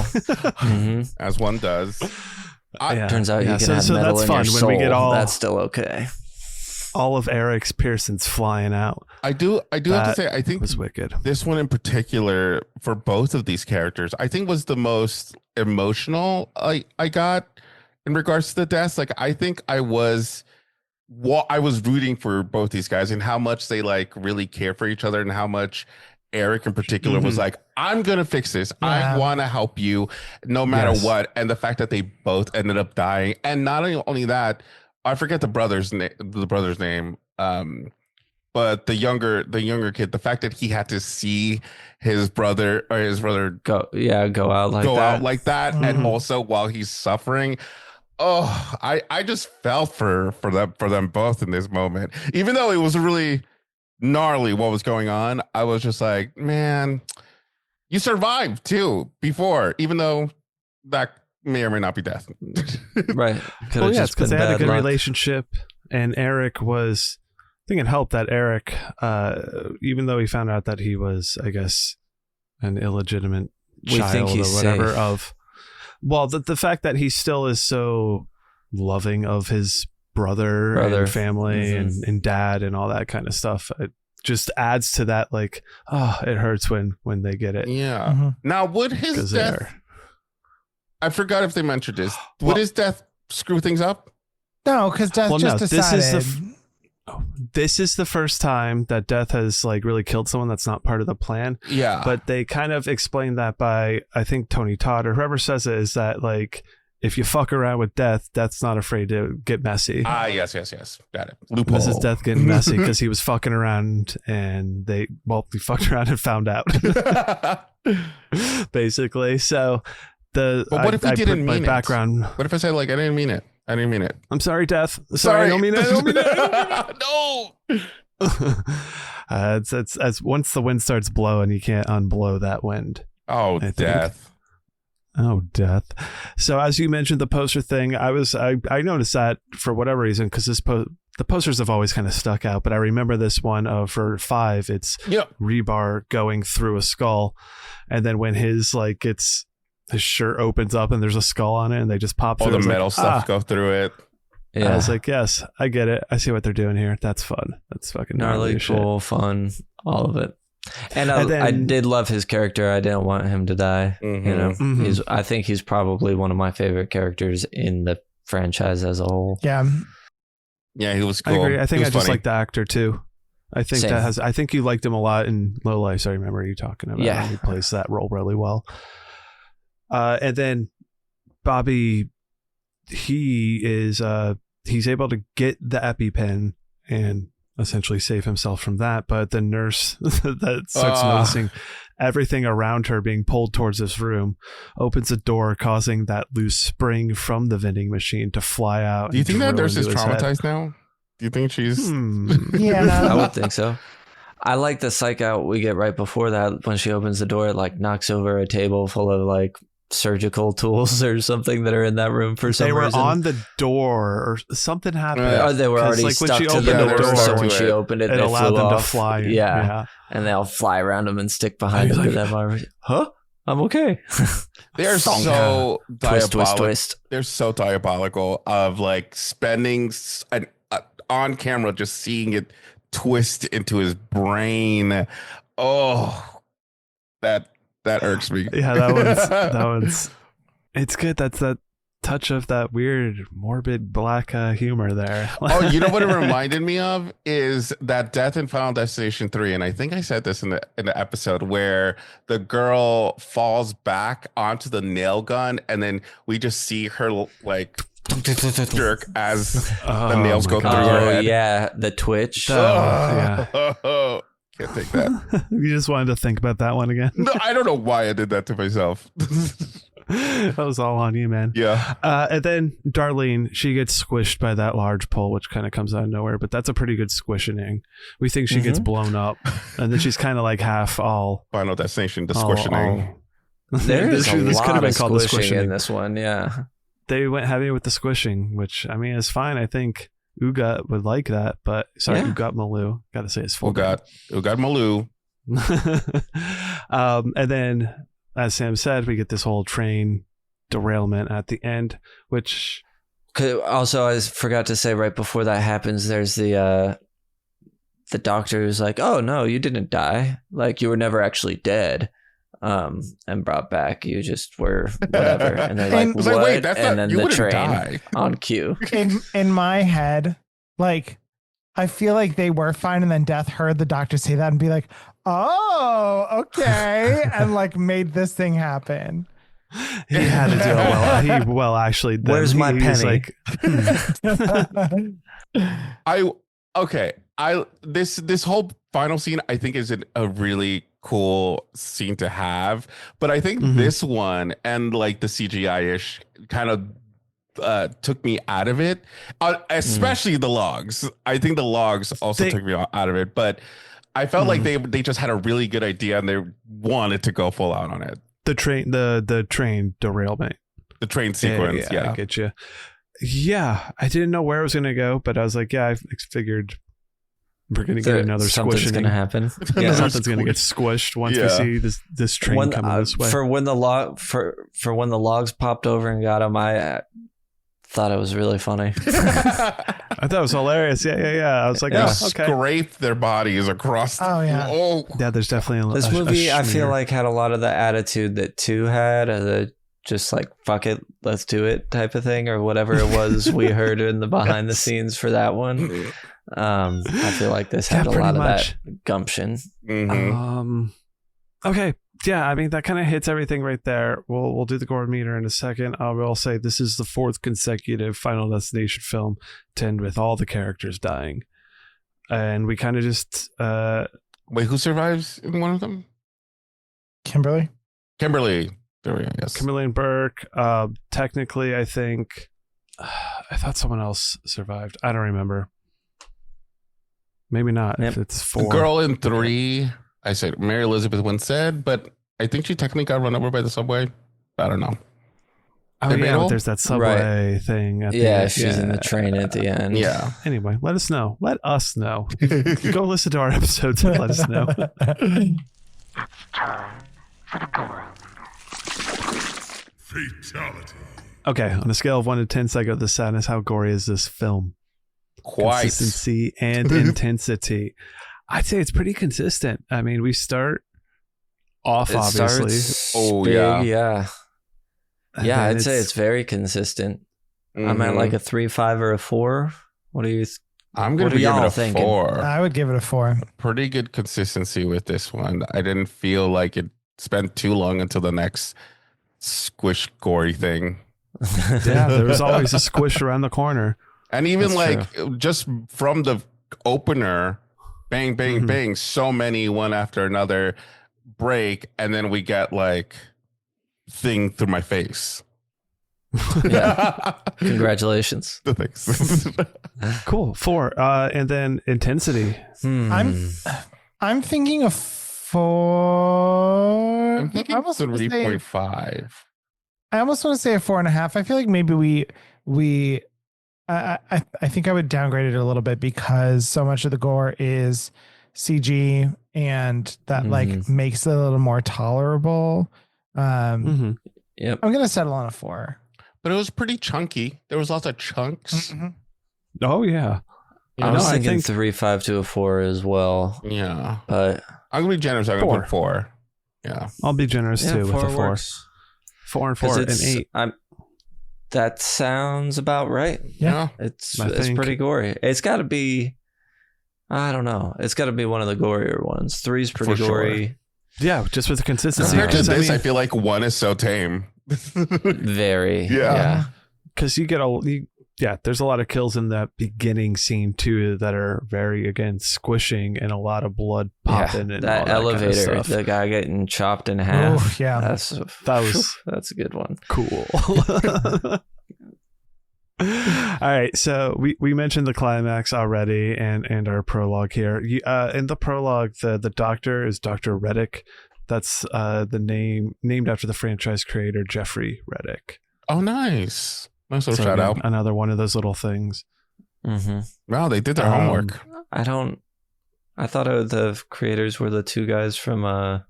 As one does. Turns out you can have metal in your soul. When we get that's still okay. All of Eric's piercings flying out. I do have to say, I think was wicked. This one in particular, for both of these characters, I think was the most emotional I got in regards to the deaths. Like, I think I was rooting for both these guys and how much they like really care for each other, and how much Eric in particular was like, I'm going to fix this. I want to help you no matter what. And the fact that they both ended up dying. And not only that, I forget the brother's name. But the younger kid, the fact that he had to see his brother go out like that. And also while he's suffering. Oh, I just felt for them both in this moment, even though it was really gnarly what was going on. I was just like, man, you survived too before, even though that may or may not be death. Right. Well, yeah, because they had a good relationship, and Eric was, I think it helped that Eric, even though he found out that he was, I guess, an illegitimate child or whatever safe. The fact that he still is so loving of his brother and family and dad and all that kind of stuff, it just adds to that, like, it hurts when they get it. Now, would his death, I forgot if they mentioned this, would his death screw things up? No, because Death just decided. This is the first time that Death has like really killed someone that's not part of the plan. But they kind of explain that by, I think Tony Todd or whoever says it, is that like, if you fuck around with Death, Death's not afraid to get messy. Yes. Got it. Loophole. This is Death getting messy because he was fucking around, and he fucked around and found out. Basically. So but what if he didn't mean it? Background. What if I said, like, I didn't mean it? I'm sorry, Death. Sorry. I don't mean it. No. It's once the wind starts blowing, you can't unblow that wind. Oh, Death. Oh, Death. So as you mentioned, the poster thing, I noticed that for whatever reason, because the posters have always kind of stuck out, but I remember this one for 5, it's rebar going through a skull, and then when his shirt opens up and there's a skull on it and they just pop through. All the metal stuff go through it. Yeah. I was like, yes, I get it. I see what they're doing here. That's fun. That's fucking gnarly, cool, fun, all of it. And I did love his character. I didn't want him to die. You know, I think he's probably one of my favorite characters in the franchise as a whole. Yeah, he was cool. I agree. I think I just like the actor too. I think I think you liked him a lot in Low Life. I remember you talking about. Yeah, he plays that role really well. And then Bobby, he is he's able to get the EpiPen and essentially save himself from that. But the nurse that starts noticing everything around her being pulled towards this room opens a door, causing that loose spring from the vending machine to fly out. Do you think that nurse is traumatized now? Do you think she's... Yeah. I would think so. I like the psych out we get right before that. When she opens the door, it like knocks over a table full of like surgical tools or something that are in that room for some reason. They were on the door or something happened. They were already like stuck when she to opened the door. So when it. she opened it, It they allowed flew them off. to fly. Yeah. And they'll fly around them and stick behind them. Like, Huh? I'm okay. They're so diabolical. Twist. They're so diabolical of like spending on camera, just seeing it twist into his brain. Oh, that irks me. Yeah, that one's it's good. That's that touch of that weird morbid black humor there. Oh, you know what it reminded me of is that death in Final Destination 3, and I think I said this in the episode where the girl falls back onto the nail gun, and then we just see her like jerk as the nails go through her head. Yeah, the twitch. Yeah. Can't take that. You just wanted to think about that one again. No, I don't know why I did that to myself. That was all on you, man. Yeah. And then Darlene, she gets squished by that large pole, which kind of comes out of nowhere, but that's a pretty good squishing. We think she gets blown up, and then she's kind of like half all Final Destination, the squishing. There's a this lot of squishing in this one, yeah. They went heavy with the squishing, which, I mean, is fine. I think Ugat would like that, but sorry, Ugat Malou. Gotta say his full name. Ugat Malou. And then, as Sam said, we get this whole train derailment at the end, which... Also, I forgot to say right before that happens, there's the doctor who's like, oh, no, you didn't die. Like, you were never actually dead. And brought back. You just were whatever. And they're like, what? Wait, that's and not, then the train die. on cue. In my head, like, I feel like they were fine, and then Death heard the doctor say that and be like, oh, okay, and like made this thing happen. He had to do it well. Actually, where's my penny? This whole final scene, I think, is a really cool scene to have, but I think this one and like the CGI-ish kind of took me out of it, especially the logs. I think the logs also took me out of it, but I felt like they just had a really good idea and they wanted to go full out on it. The train derailment, the train sequence. Yeah, I get you. Yeah, I didn't know where it was gonna go, but I was like, yeah, I figured we're gonna get another something's squishing. Gonna happen. Yeah, something's gonna get squished once we see this train coming this way. For when the logs popped over and got him, I thought it was really funny. I thought it was hilarious. Yeah. I was like, okay. Scrape their bodies across. Yeah, there's definitely this movie. I feel like had a lot of the attitude that 2 had. Just like, fuck it, let's do it type of thing, or whatever it was we heard in the behind the scenes for that one. I feel like this had a lot of that gumption. Okay. Yeah, I mean, that kind of hits everything right there. We'll do the gore meter in a second. I will say this is the 4th consecutive Final Destination film to end with all the characters dying. And we kind of just... Wait, who survives in one of them? Kimberly. There we go. Yes. Kimberly and Burke. Technically, I think... I thought someone else survived. I don't remember. Maybe not. If it's 4. The girl in 3... I said Mary Elizabeth Winstead, but I think she technically got run over by the subway. I don't know. Oh, yeah, but there's that subway thing. At the end. She's in the train at the end. Yeah. Anyway, let us know. Let us know. Go listen to our episodes and let us know. It's time for the gore. Fatality. Okay, on a scale of 1 to 10, Psycho the Sadness, how gory is this film? Quite. Consistency and intensity. I'd say it's pretty consistent. I mean, we start off, obviously. Yeah, I'd say it's very consistent. I'm at like a 3, 5, or a 4. What do you? I'm going to give it a thinking? 4. I would give it a 4. Pretty good consistency with this one. I didn't feel like it spent too long until the next squish gory thing. Yeah, there was always a squish around the corner. And even just from the opener, bang, bang, bang, so many one after another break, and then we get like thing through my face. Yeah. Congratulations. Thanks. Cool. 4. And then intensity. I'm thinking of 4. I'm thinking 3.5. I almost want to say a 4.5. I feel like maybe I think I would downgrade it a little bit because so much of the gore is CG and that like makes it a little more tolerable. Yep. I'm gonna settle on a 4. But it was pretty chunky. There was lots of chunks. Oh yeah. I was thinking 3.5 to a 4 as well. Yeah. But I'm gonna be generous. I'm gonna put 4. Yeah. I'll be generous too with a 4. Works. 4 and 4 and 8. That sounds about right. Yeah. It's pretty gory. It's got to be, I don't know. It's got to be one of the gorier ones. 3's pretty gory. Sure. Yeah, just with the consistency. Compared to this, I feel like 1 is so tame. Very. Yeah. Because there's a lot of kills in that beginning scene too that are very, again, squishing and a lot of blood popping. And that elevator, kind of the guy getting chopped in half. Oh, yeah. That's a good one. Cool. All right, so we mentioned the climax already and our prologue here. In the prologue, the doctor is Dr. Reddick. That's the name named after the franchise creator Jeffrey Reddick. Oh, nice little shout out. Another one of those little things. Wow, they did their homework. I thought the creators were the 2 guys from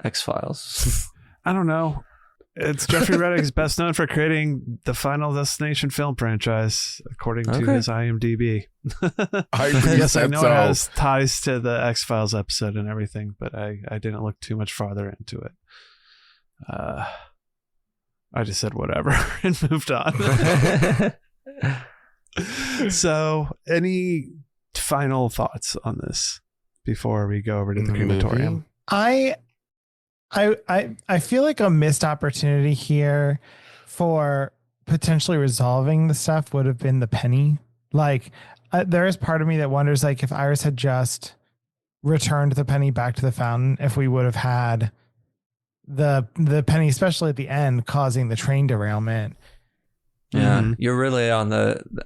X-Files. I don't know. It's Jeffrey Reddick is best known for creating the Final Destination film franchise, according to his IMDb. Yes, I know it has ties to the X-Files episode and everything, but I didn't look too much farther into it. I just said whatever and moved on. So, any final thoughts on this before we go over to the crematorium? I feel like a missed opportunity here for potentially resolving the stuff would have been the penny. Like, there is part of me that wonders, like, if Iris had just returned the penny back to the fountain, if we would have had the penny, especially at the end, causing the train derailment. Yeah, you're really on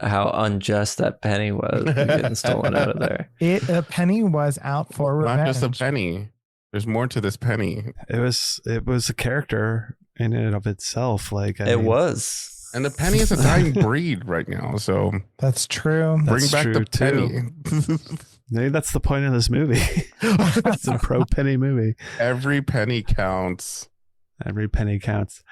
how unjust that penny was getting stolen out of there. The penny was out for revenge. Not just a penny. There's more to this penny. It was a character in and of itself. Like it was, and the penny is a dying breed right now. So that's true. Bring back the penny. Maybe that's the point of this movie. It's a pro penny movie. Every penny counts. Every penny counts.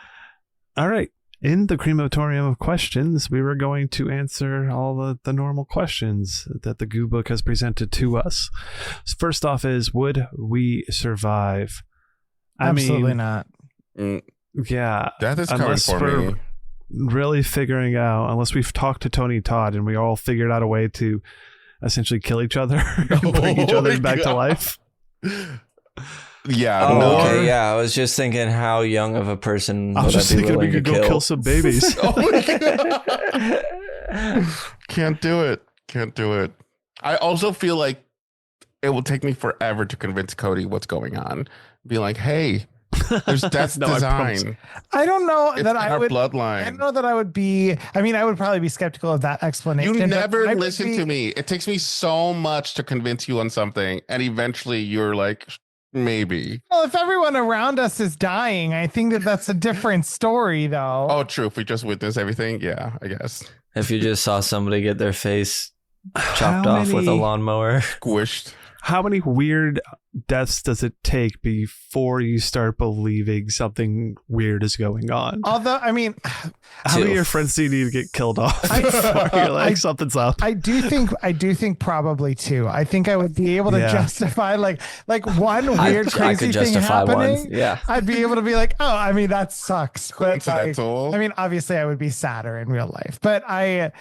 All right. In the crematorium of questions, we were going to answer all the normal questions that the Goo Book has presented to us. First off is, would we survive? Absolutely not. Yeah. Death is coming for me. Really figuring out, unless we've talked to Tony Todd and we all figured out a way to essentially kill each other and bring each other back to life. Yeah. Okay. Yeah. I was just thinking, how young of a person I was just thinking we could go kill some babies. Oh my God. Can't do it. I also feel like it will take me forever to convince Cody what's going on. Be like, hey, there's death's design. I don't know it's that I would. Bloodline. I don't know that I would be. I mean, I would probably be skeptical of that explanation. You never listen to me. It takes me so much to convince you on something, and eventually you're like, maybe. Well, if everyone around us is dying, I think that's a different story, though. Oh, true. If we just witness everything, yeah, I guess. If you just saw somebody get their face chopped off with a lawnmower, squished. How many weird deaths does it take before you start believing something weird is going on? Although, I mean, how many of your friends do you need to get killed off before you're like, something's up? I do think probably 2. I think I would be able to justify like one weird crazy thing happening. One. Yeah, I'd be able to be like, oh, I mean, that sucks. But I mean, obviously, I would be sadder in real life. But I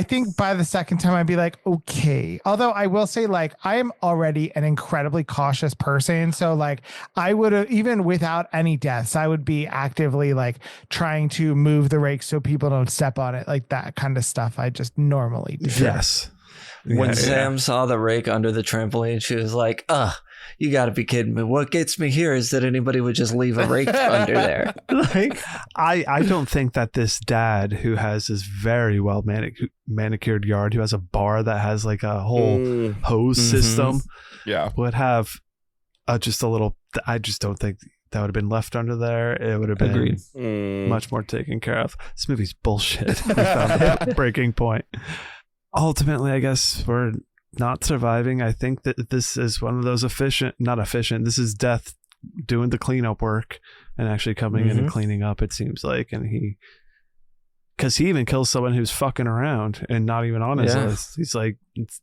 think by the second time, I'd be like, okay. Although I will say, like, I am already an incredibly cautious person, so like I would have, even without any deaths, I would be actively like trying to move the rake so people don't step on it, like that kind of stuff I just normally do. Yes. When Sam saw the rake under the trampoline, she was like, you gotta be kidding me. What gets me here is that anybody would just leave a rake under there. Like, I don't think that this dad who has this very well manicured yard, who has a bar that has like a whole hose system, would have just a little. I just don't think that would have been left under there. It would have been much more taken care of. This movie's bullshit. We found the breaking point. Ultimately, I guess we're not surviving. I think that this is one of those not efficient. This is death doing the cleanup work and actually coming in and cleaning up, it seems like. And because he even kills someone who's fucking around and not even on his list. He's like,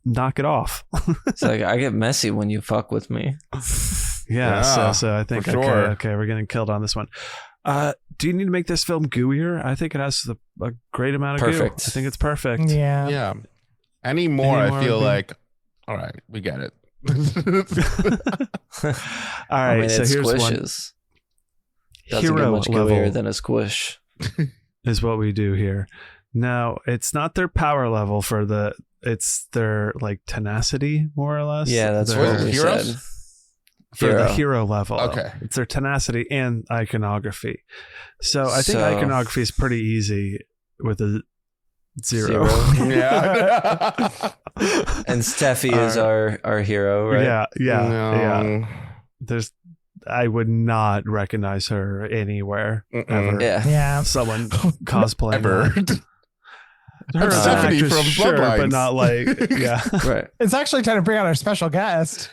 knock it off. It's like, I get messy when you fuck with me. So I think, okay, we're getting killed on this one. Do you need to make this film gooier? I think it has a great amount of goo. I think it's perfect. Yeah. Any more, I feel like, all right, we get it. All right, so here's squishes. One. Doesn't Hero get much level gooier than a squish. Is what we do here. Now, it's not their power level it's their like tenacity, more or less. Yeah, that's what we said. For the hero level. Okay. It's their tenacity and iconography. So I think iconography is pretty easy with a 0. Yeah. And Steffi is our hero, right? Yeah. I would not recognize her anywhere ever. Yeah. Someone cosplaying ever. Her Stephanie actress, from sure, Bloodlines. but not like Right. It's actually time to bring out our special guest.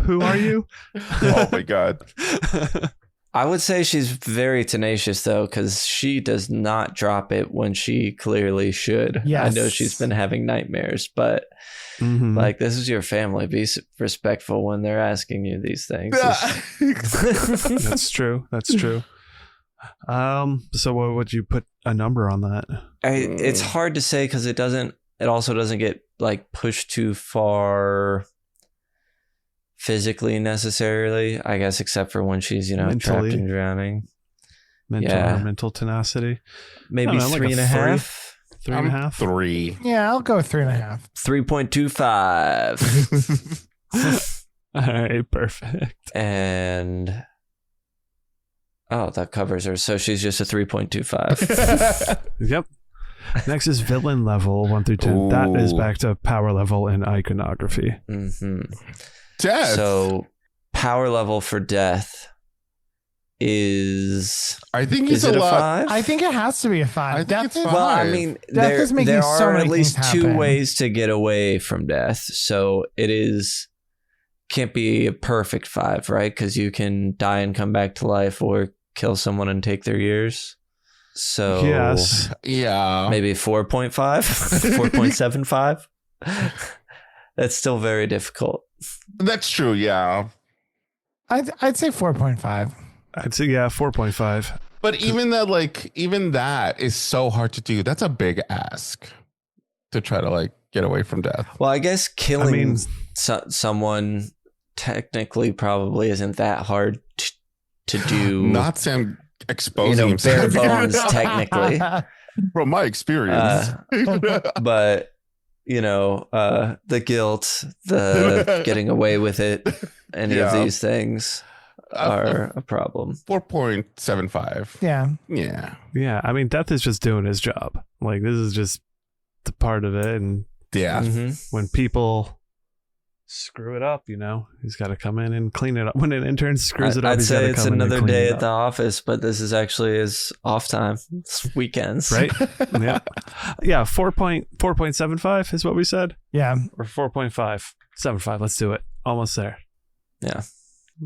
Who are you? Oh my god. I would say she's very tenacious though, because she does not drop it when she clearly should. Yes. I know she's been having nightmares, but like, this is your family. Be respectful when they're asking you these things. That's true. So what would you put a number on that? It's hard to say because it also doesn't get like pushed too far physically necessarily, I guess, except for when she's, mentally trapped and drowning. Mental tenacity. Maybe 3.5. 3.5. 3. Yeah, I'll go 3.5. 3.25. All right, perfect. And that covers her. So she's just a 3.25. Yep. Next is villain level 1 through 10. Ooh. That is back to power level and iconography. Death. So power level for death is, I think is it a 5? I think it has to be a 5. I think Death it's is, 5. Well, I mean, Death is making there so are many at least things 2 happen. ways to get away from death. So it can't be a perfect 5, right? Because you can die and come back to life, or kill someone and take their years. So yes, maybe 4.5, 4.75. That's still very difficult. That's true. Yeah. I'd say 4.5. I'd say 4.5. But even that is so hard to do. That's a big ask to try to get away from death. Well, I guess killing someone technically probably isn't that hard to do. Not Sam exposing himself. Bare bones technically. From my experience. But the guilt, the getting away with it, any of these things are a problem. 4.75. Yeah. I mean, death is just doing his job. Like, this is just the part of it. And when people screw it up, he's got to come in and clean it up. When an intern screws it up, I'd say it's another day at the the office, but this is actually his off time. It's weekends, right? Yeah. 4.75 is what we said. Yeah. Or 4.575. Let's do it. Almost there. Yeah.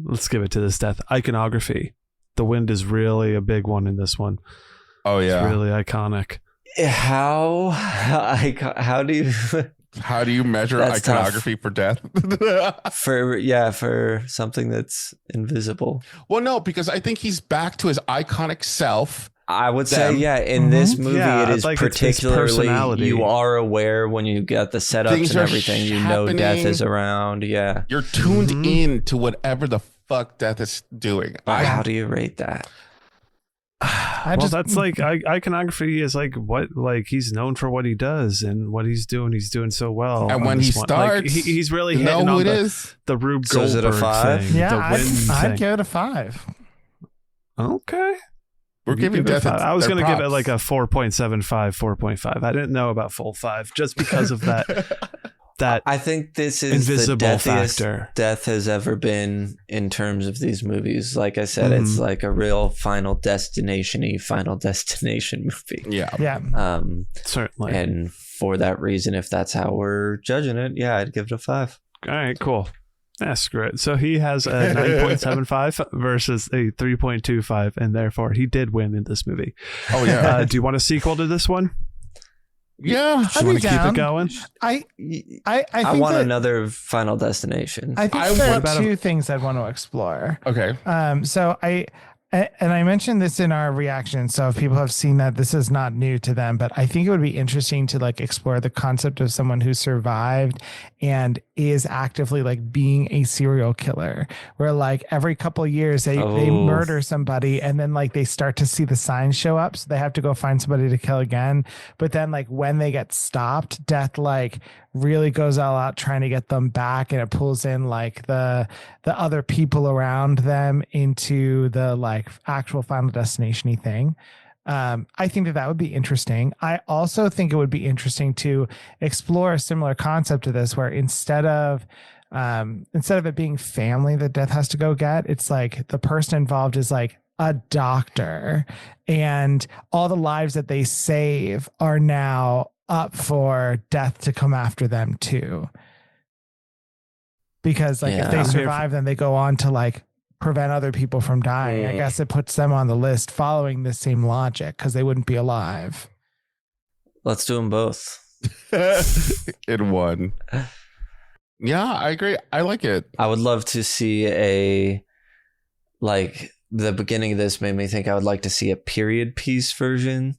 Let's give it to this death. Iconography. The wind is really a big one in this one. Oh yeah. It's really iconic. How do you How do you measure iconography for death? for something that's invisible. Well, no, because I think he's back to his iconic self. I would say, in this movie, it is like particularly, you are aware when you get the setups Things and are everything, death is around. Yeah. You're tuned in to whatever the fuck death is doing. How do you rate that? That's like iconography is like what, like he's known for what he does and what he's doing so well. And when he starts, like, he's really hitting on who it is. The Rube So Goldberg is it a 5? thing. Yeah, I'd give it a 5. Okay. We're giving Death. I was going to give it like a 4.75, 4.5. I didn't know about full 5 just because of that. I think this is invisible the deathiest factor death has ever been in terms of these movies. Like I said, it's like a real Final Destination movie. Yeah. Certainly. And for that reason, if that's how we're judging it, yeah, I'd give it a 5. All right, cool. Yeah, screw it. So he has a 9.75 versus a 3.25, and therefore he did win in this movie. Oh, yeah. Do you want a sequel to this one? Yeah. Do you want to keep it going? I want another Final Destination. I think there are two things I'd want to explore. Okay. So I mentioned this in our reaction. So if people have seen that, this is not new to them, but I think it would be interesting to like explore the concept of someone who survived and is actively like being a serial killer, where like every couple of years they murder somebody and then like they start to see the signs show up. So they have to go find somebody to kill again. But then like when they get stopped, death like really goes all out trying to get them back, and it pulls in like the other people around them into the like actual Final Destination-y thing. I think that would be interesting. I also think it would be interesting to explore a similar concept to this, where instead of it being family that death has to go get, it's like the person involved is like a doctor, and all the lives that they save are now up for death to come after them too. Because like if they survive, then they go on to like prevent other people from dying. I guess it puts them on the list following the same logic, because they wouldn't be alive. Let's do them both. In one. Yeah, I agree. I like it. I would love to see like the beginning of this made me think I would like to see a period piece version,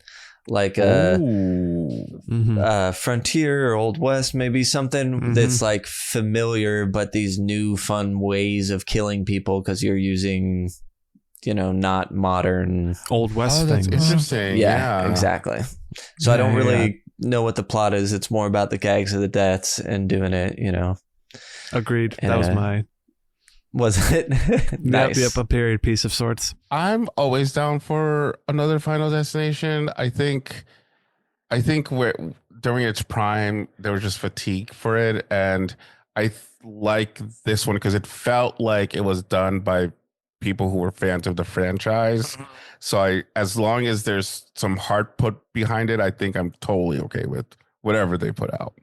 like a Frontier or Old West, maybe something that's like familiar, but these new fun ways of killing people because you're using, not modern Old West things. That's interesting. Yeah, exactly. So I don't really know what the plot is. It's more about the gags of the deaths and doing it, Agreed. That was mine. Was it? Nice. Yep, a period piece of sorts. I'm always down for another Final Destination. I think during its prime, there was just fatigue for it. And I like this one because it felt like it was done by people who were fans of the franchise. So as long as there's some heart put behind it, I think I'm totally okay with whatever they put out.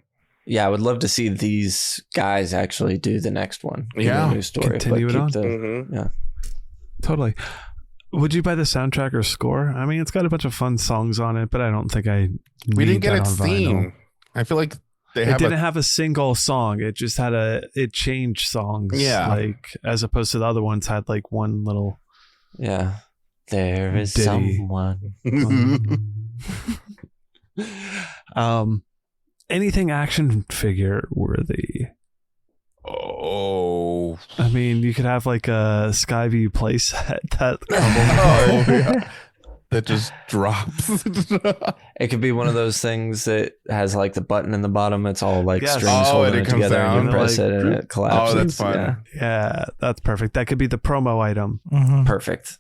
Yeah, I would love to see these guys actually do the next one. Yeah, new story. Continue it on. Yeah, totally. Would you buy the soundtrack or score? I mean, it's got a bunch of fun songs on it, but I don't think we didn't get its theme. I feel like it didn't have a single song. It just had it changed songs. Yeah, like as opposed to the other ones had like one little. Yeah, there is ditty. Someone. Anything action figure worthy? Oh, I mean, you could have like a Skyview playset that that just drops. It could be one of those things that has like the button in the bottom. It's all like strings holding it together, and you press it and it collapses. Oh, that's fun. Yeah, that's perfect. That could be the promo item. Perfect.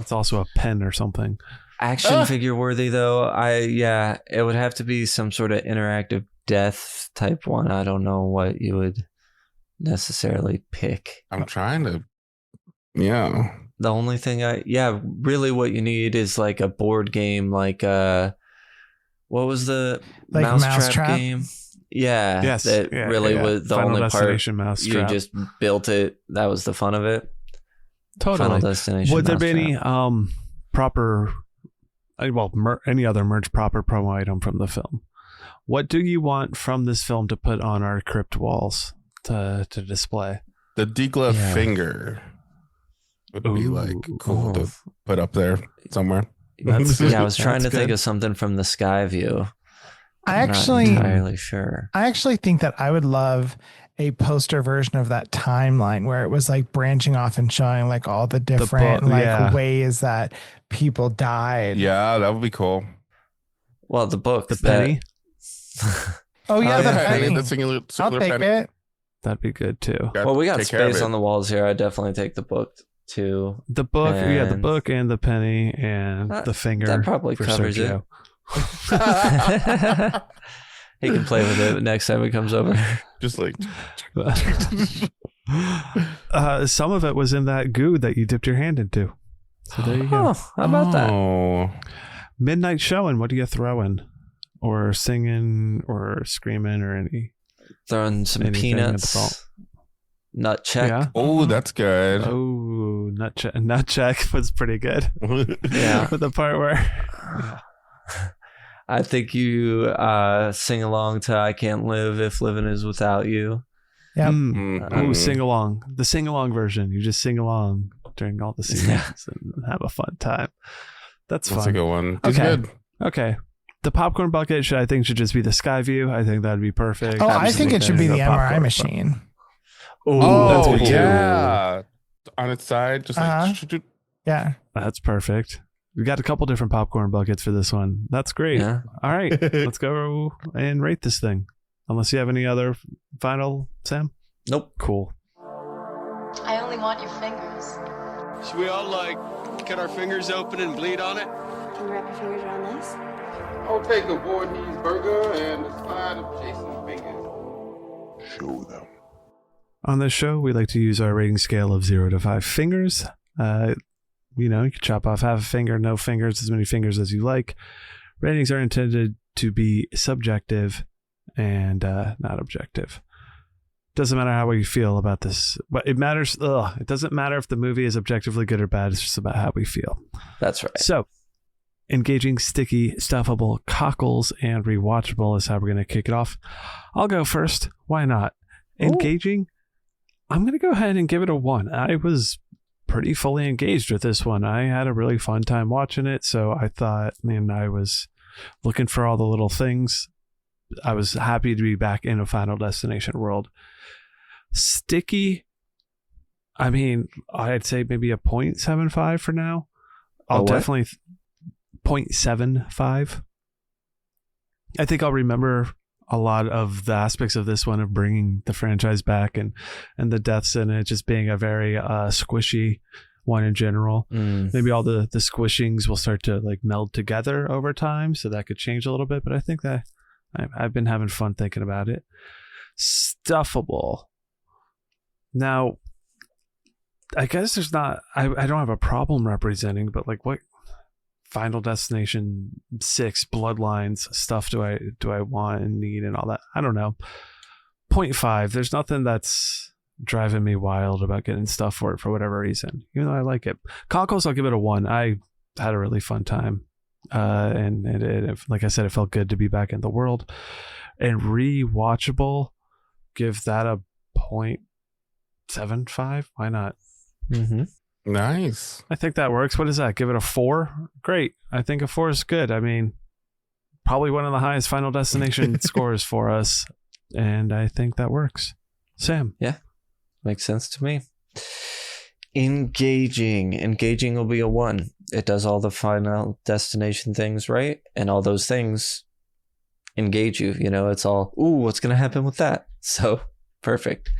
It's also a pen or something. Action figure worthy though, it would have to be some sort of interactive death type one. I don't know what you would necessarily pick. I'm trying to, The only thing really what you need is like a board game, like what was the like mousetrap game? Yeah, yes, that really was the Final only part. Mousetrap. You just built it. That was the fun of it. Totally. Final Destination. Would there be any proper? Any other merch proper promo item from the film? What do you want from this film to put on our crypt walls to display? The degloved finger would be like cool to put up there somewhere. I was trying to think of something from the Skyview. I'm not entirely sure. I actually think that I would love a poster version of that timeline where it was like branching off and showing like all the different ways that people died. Yeah, that would be cool. Well, the book, the penny. Oh yeah, the penny. The singular I'll take penny. it. That'd be good too. Well, we got space on the walls here. I definitely take the book too. The book, the book and the penny and the finger. That probably for covers Sergio. it. He can play with it next time he comes over. Just like some of it was in that goo that you dipped your hand into. So there you go. Oh, how about that? Midnight showing. What do you throw in? Or singing or screaming or any? Throwing some peanuts. Nut check. Yeah. Oh, that's good. Oh, nut check was pretty good. Yeah. With the part where I think you sing along to I Can't Live If Living Is Without You. Yeah. Oh, sing along. The sing along version. You just sing along during all the scenes and have a fun time. That's fun. That's a good one. It's okay. good. Okay. The popcorn bucket should just be the sky view. I think that'd be perfect. Oh, I think it should be the MRI machine. Oh, yeah. On its side, just like yeah. That's perfect. We got a couple different popcorn buckets for this one. That's great. Yeah. All right. Let's go and rate this thing. Unless you have any other final, Sam? Nope. Cool. I only want your fingers. Should we all cut our fingers open and bleed on it? Can you wrap your fingers around this? I'll take a Voorhees burger and a side of Jason's fingers. Show them. On this show, we like to use our rating scale of 0 to 5 fingers. You can chop off half a finger, no fingers, as many fingers as you like. Ratings are intended to be subjective and not objective. Doesn't matter how we feel about this, but it matters. It doesn't matter if the movie is objectively good or bad. It's just about how we feel. That's right. So, engaging, sticky, stuffable, cockles, and rewatchable is how we're going to kick it off. I'll go first. Why not? Engaging, I'm going to go ahead and give it a 1. I was pretty fully engaged with this one. I had a really fun time watching it, so I thought, I was looking for all the little things. I was happy to be back in a Final Destination world. Sticky, I'd say maybe a 0.75 for now. I'll definitely 0.75. I think I'll remember a lot of the aspects of this one of bringing the franchise back and the deaths in it just being a very squishy one in general. Maybe all the squishings will start to meld together over time, so that could change a little bit, but I think that I've been having fun thinking about it. Stuffable. Now, I guess there's not, I don't have a problem representing, but what Final Destination 6 Bloodlines stuff do I want and need and all that? I don't know. 0.5. There's nothing that's driving me wild about getting stuff for it for whatever reason, even though I like it. Cockles, I'll give it a 1. I had a really fun time. And it, like I said, it felt good to be back in the world. And rewatchable, give that a 0.75. Why not? Nice. I think that works. What is that? Give it a 4? Great. I think a 4 is good. Probably one of the highest Final Destination scores for us, and I think that works. Sam? Yeah, makes sense to me. Engaging will be a 1. It does all the Final Destination things right, and all those things engage you. It's all, ooh, what's going to happen with that? So, perfect.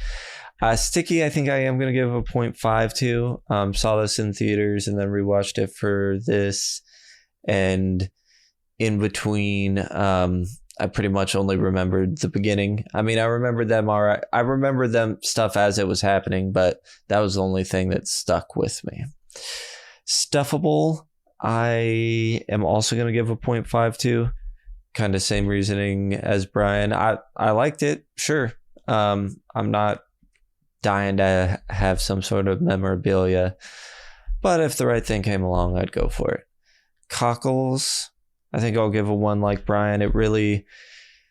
Sticky, I think I am going to give a 0.5 to. Saw this in theaters and then rewatched it for this. And in between, I pretty much only remembered the beginning. I remembered them all right. I remembered them stuff as it was happening, but that was the only thing that stuck with me. Stuffable, I am also going to give a 0.5 to. Kind of same reasoning as Brian. I liked it, sure. I'm not dying to have some sort of memorabilia, but if the right thing came along, I'd go for it. Cockles, I think I'll give a 1 like Brian. It really,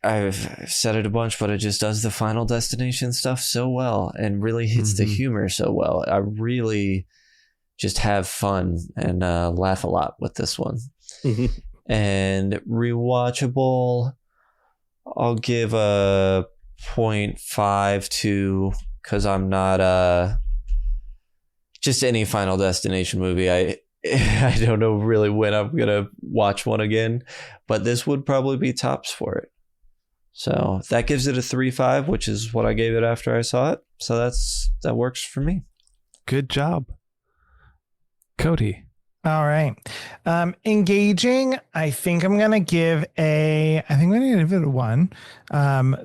I've said it a bunch, but it just does the Final Destination stuff so well and really hits the humor so well. I really just have fun and laugh a lot with this one. And rewatchable, I'll give a 0.5 too, because I'm not just any Final Destination movie. I don't know really when I'm gonna watch one again, but this would probably be tops for it. So that gives it a 3.5, which is what I gave it after I saw it. So that works for me. Good job, Cody. All right. Engaging. I think I'm going to give it a 1.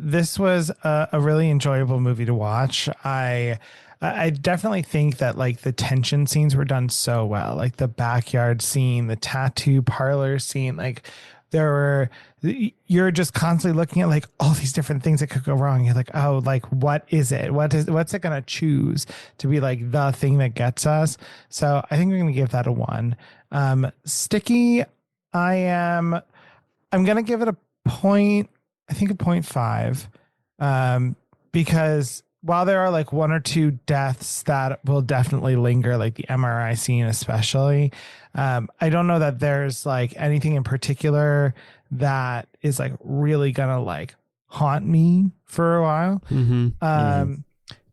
This was a really enjoyable movie to watch. I definitely think that like the tension scenes were done so well, like the backyard scene, the tattoo parlor scene, like you're just constantly looking at like all these different things that could go wrong. You're like, oh, like, what is it? What's it going to choose to be like the thing that gets us? So I think we're going to give that a 1. Sticky. I'm going to give it a 0.5. Because while there are like 1 or 2 deaths that will definitely linger, like the MRI scene especially, I don't know that there's like anything in particular that is like really gonna like haunt me for a while.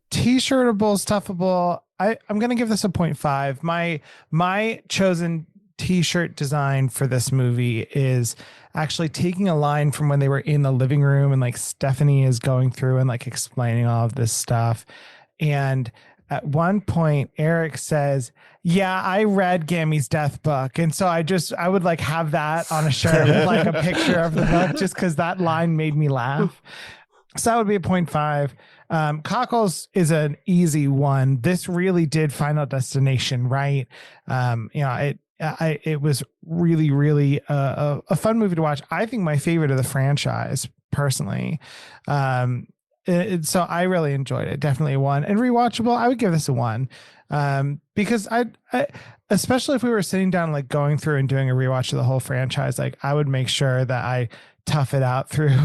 T-shirtable, stuffable. I'm gonna give this a 0.5. My chosen T-shirt design for this movie is actually taking a line from when they were in the living room and like Stephanie is going through and like explaining all of this stuff. And at one point, Eric says, yeah, I read Gammy's death book. And so I would like have that on a shirt with like a picture of the book just because that line made me laugh. So that would be a 0.5. Cockles is an easy 1. This really did Final Destination right. It was really, really a fun movie to watch. I think my favorite of the franchise, personally. So I really enjoyed it. Definitely a 1. And rewatchable, I would give this a 1. Because I especially if we were sitting down like going through and doing a rewatch of the whole franchise, like I would make sure that I tough it out through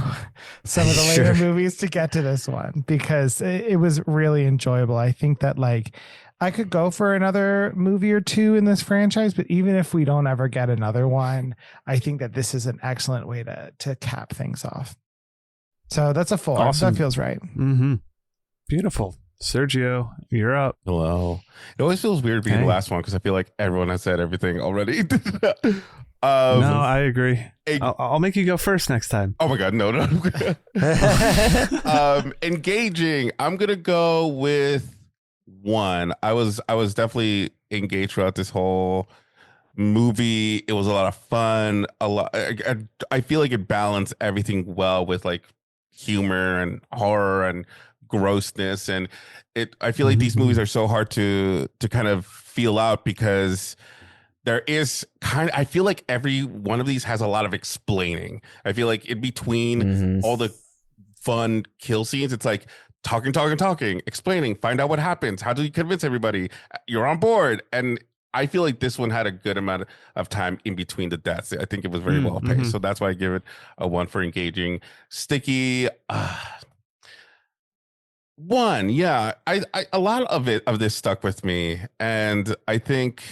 some of the later movies to get to this one, because it was really enjoyable. I think that like I could go for another movie or 2 in this franchise, but even if we don't ever get another one, I think that this is an excellent way to cap things off. So that's a 4. Awesome. That feels right. Mm-hmm. Beautiful. Sergio, you're up. Hello. It always feels weird being the last one because I feel like everyone has said everything already. No, I agree. I'll make you go first next time. Oh my God, no. Engaging. I'm gonna go with 1. I was definitely engaged throughout this whole movie. It was a lot of fun. I feel like it balanced everything well with like humor and horror and grossness, and I feel like these movies are so hard to kind of feel out because there is I feel like every one of these has a lot of explaining. I feel like in between all the fun kill scenes, it's like talking, explaining, find out what happens. How do you convince everybody you're on board? And I feel like this one had a good amount of time in between the deaths. I think it was very well paced. So that's why I give it a 1 for engaging. Sticky. 1. Yeah. I a lot of this stuck with me. And I think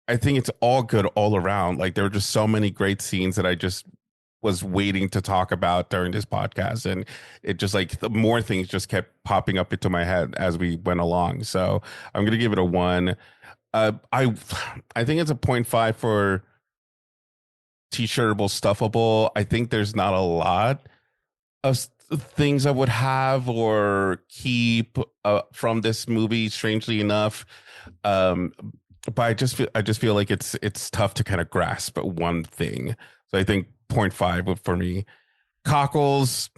it's all good all around. Like there were just so many great scenes that I just was waiting to talk about during this podcast, and it just like the more things just kept popping up into my head as we went along. So I'm gonna give it a 1. I think it's a 0.5 for T-shirtable, stuffable. I think there's not a lot of things I would have or keep from this movie, strangely enough. But I just feel like it's tough to kind of grasp one thing. So I think 0.5 for me. Cockles,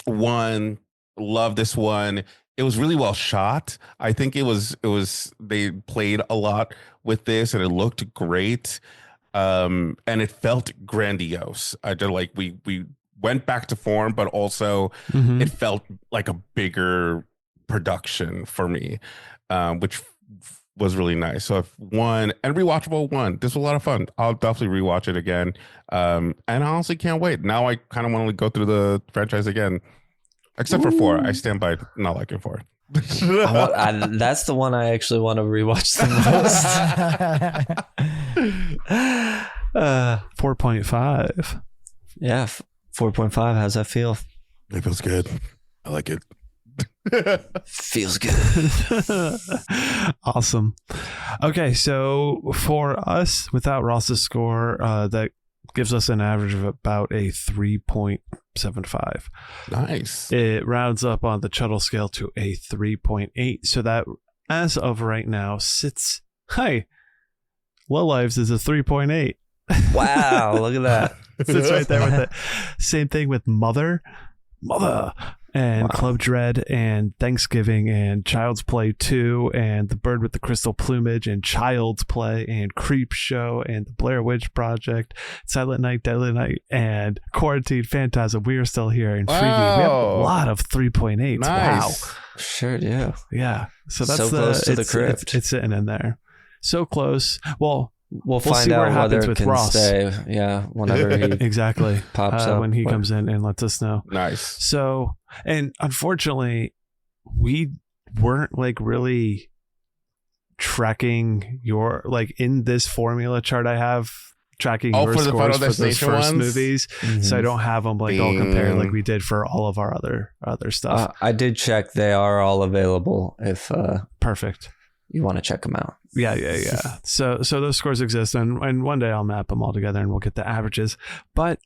1. Love this one. It was really well shot. I think it was they played a lot with this and it looked great. And it felt grandiose. I just like we went back to form, but also it felt like a bigger production for me, which was really nice. So 1 and rewatchable 1. This was a lot of fun. I'll definitely rewatch it again. And I honestly can't wait. Now I kind of want to go through the franchise again. Except for 4. I stand by not liking 4. That's the one I actually want to rewatch the most. 4.5. Yeah, 4.5. How's that feel? It feels good. I like it. Feels good. Awesome. Okay, so for us, without Ross's score, that gives us an average of about a 3.75. Nice. It rounds up on the Chuddle scale to a 3.8. So that, as of right now, sits... Hi! Low Lives is a 3.8. Wow, look at that. Sits right there with it. Same thing with Mother, and Club Dread, and Thanksgiving, and Child's Play 2, and The Bird with the Crystal Plumage, and Child's Play, and Creep Show, and The Blair Witch Project, Silent Night, Deadly Night, and Quarantine Phantasm. We Are Still Here, and Freaky. We have a lot of 3.8s. Nice. Wow. Sure do. Yeah. So that's so close to the crypt. It's sitting in there. So close. Well, we'll find out whether it can stay. Yeah, whenever he exactly pops up. when he comes in and lets us know. Nice. So, and unfortunately, we weren't like really tracking your, like, in this formula chart I have, tracking your scores for those first movies. Mm-hmm. So I don't have them like all compared like we did for all of our other stuff. I did check. They are all available if perfect. You want to check them out. Yeah. So those scores exist, and one day I'll map them all together and we'll get the averages. But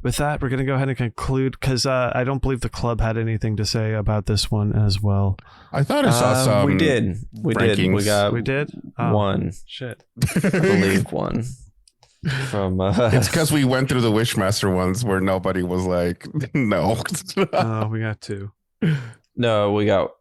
with that, we're going to go ahead and conclude, because I don't believe the club had anything to say about this one as well. I thought I saw some. We did. We did. One. Shit. I believe one. From it's because we went through the Wishmaster ones where nobody was like, no. We got two. No, we got.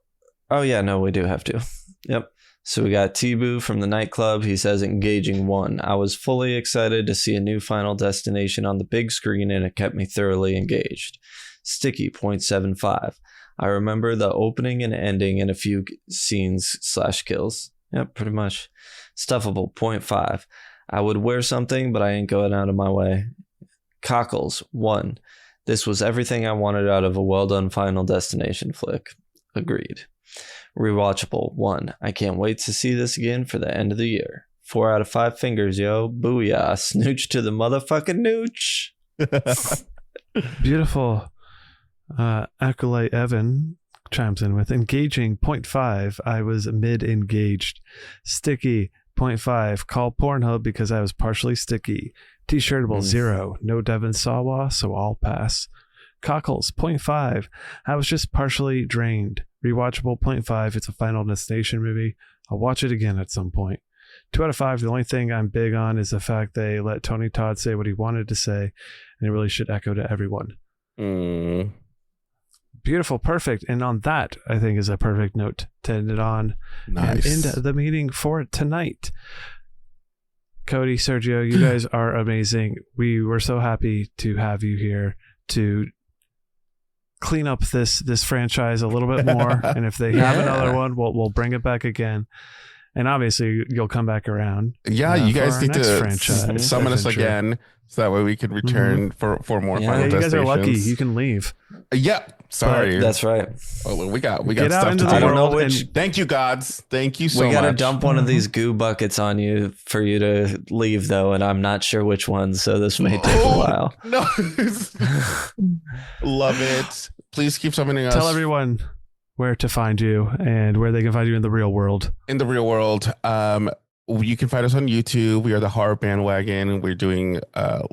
Oh yeah, no, we do have two. Yep. So we got T-Boo from the nightclub. He says, engaging 1. I was fully excited to see a new Final Destination on the big screen, and it kept me thoroughly engaged. Sticky 0.75. I remember the opening and ending and a few scenes / kills. Yep, pretty much. Stuffable 0.5. I would wear something, but I ain't going out of my way. Cockles 1. This was everything I wanted out of a well-done Final Destination flick. Agreed. Rewatchable 1. I can't wait to see this again for the end of the year. 4 out of 5 fingers, yo. Booyah. Snooch to the motherfucking nooch. Beautiful. Acolyte Evan chimes in with engaging 0.5. I was mid-engaged. Sticky 0.5. Call Pornhub because I was partially sticky. T-shirtable 0. No Devon Sawa, so I'll pass. Cockles 0.5. I was just partially drained. Rewatchable 0.5. It's a Final Destination movie. I'll watch it again at some point. 2 out of 5. The only thing I'm big on is the fact they let Tony Todd say what he wanted to say, and it really should echo to everyone. Beautiful, perfect. And on that, I think is a perfect note to end it on. Nice. And end the meeting for tonight. Cody, Sergio, you guys are amazing. We were so happy to have you here to clean up this franchise a little bit more, and if they have another one, we'll bring it back again, and obviously you'll come back around. You guys need to franchise summon us again, so that way we can return for more Final Destinations. You guys are lucky. You can leave. Sorry, but that's right. Oh, we got Get stuff out into to the do. world. Thank you, gods. Thank you so much. We gotta dump one of these goo buckets on you for you to leave, though, and I'm not sure which one, so this may take a while. No, love it. Please keep summoning us. Tell everyone where to find you and where they can find you in the real world. In the real world, you can find us on YouTube. We are the Horror Bandwagon. We're doing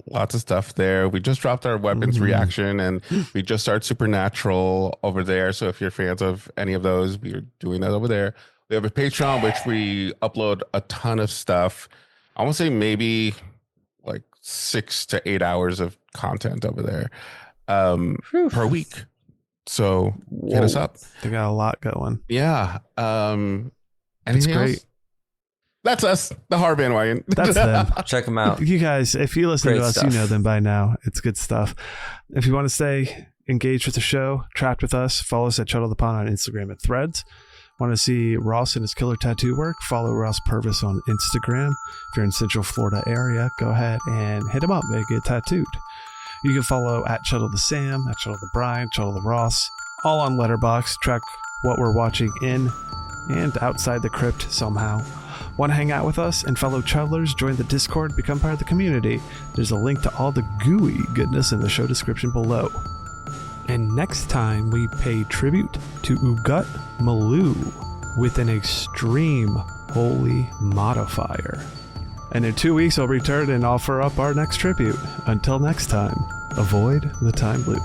lots of stuff there. We just dropped our weapons reaction, and we just started Supernatural over there. So if you're fans of any of those, we are doing that over there. We have a Patreon, which we upload a ton of stuff. I want to say maybe like 6 to 8 hours of content over there per week. So hit us up. They got a lot going. Yeah. It's great. Else? That's us, the Horror Bandwagon. That's them. Check them out. You guys, if you listen Great to us, stuff. you know them by now. It's good stuff. If you want to stay engaged with the show, trapped with us, follow us at Chuddle the Pod on Instagram and Threads. Want to see Ross and his killer tattoo work? Follow Ross Purvis on Instagram. If you're in Central Florida area, go ahead and hit him up and get tattooed. You can follow at Chuddle the Sam, at Chuddle the Brian, Chuddle the Ross, all on Letterboxd. Track what we're watching in and outside the crypt somehow. Want to hang out with us and fellow Chuddlers? Join the Discord, become part of the community. There's a link to all the gooey goodness in the show description below. And next time we pay tribute to Ugut Maloo with an extreme holy modifier. And in 2 weeks I'll return and offer up our next tribute. Until next time, avoid the time loop.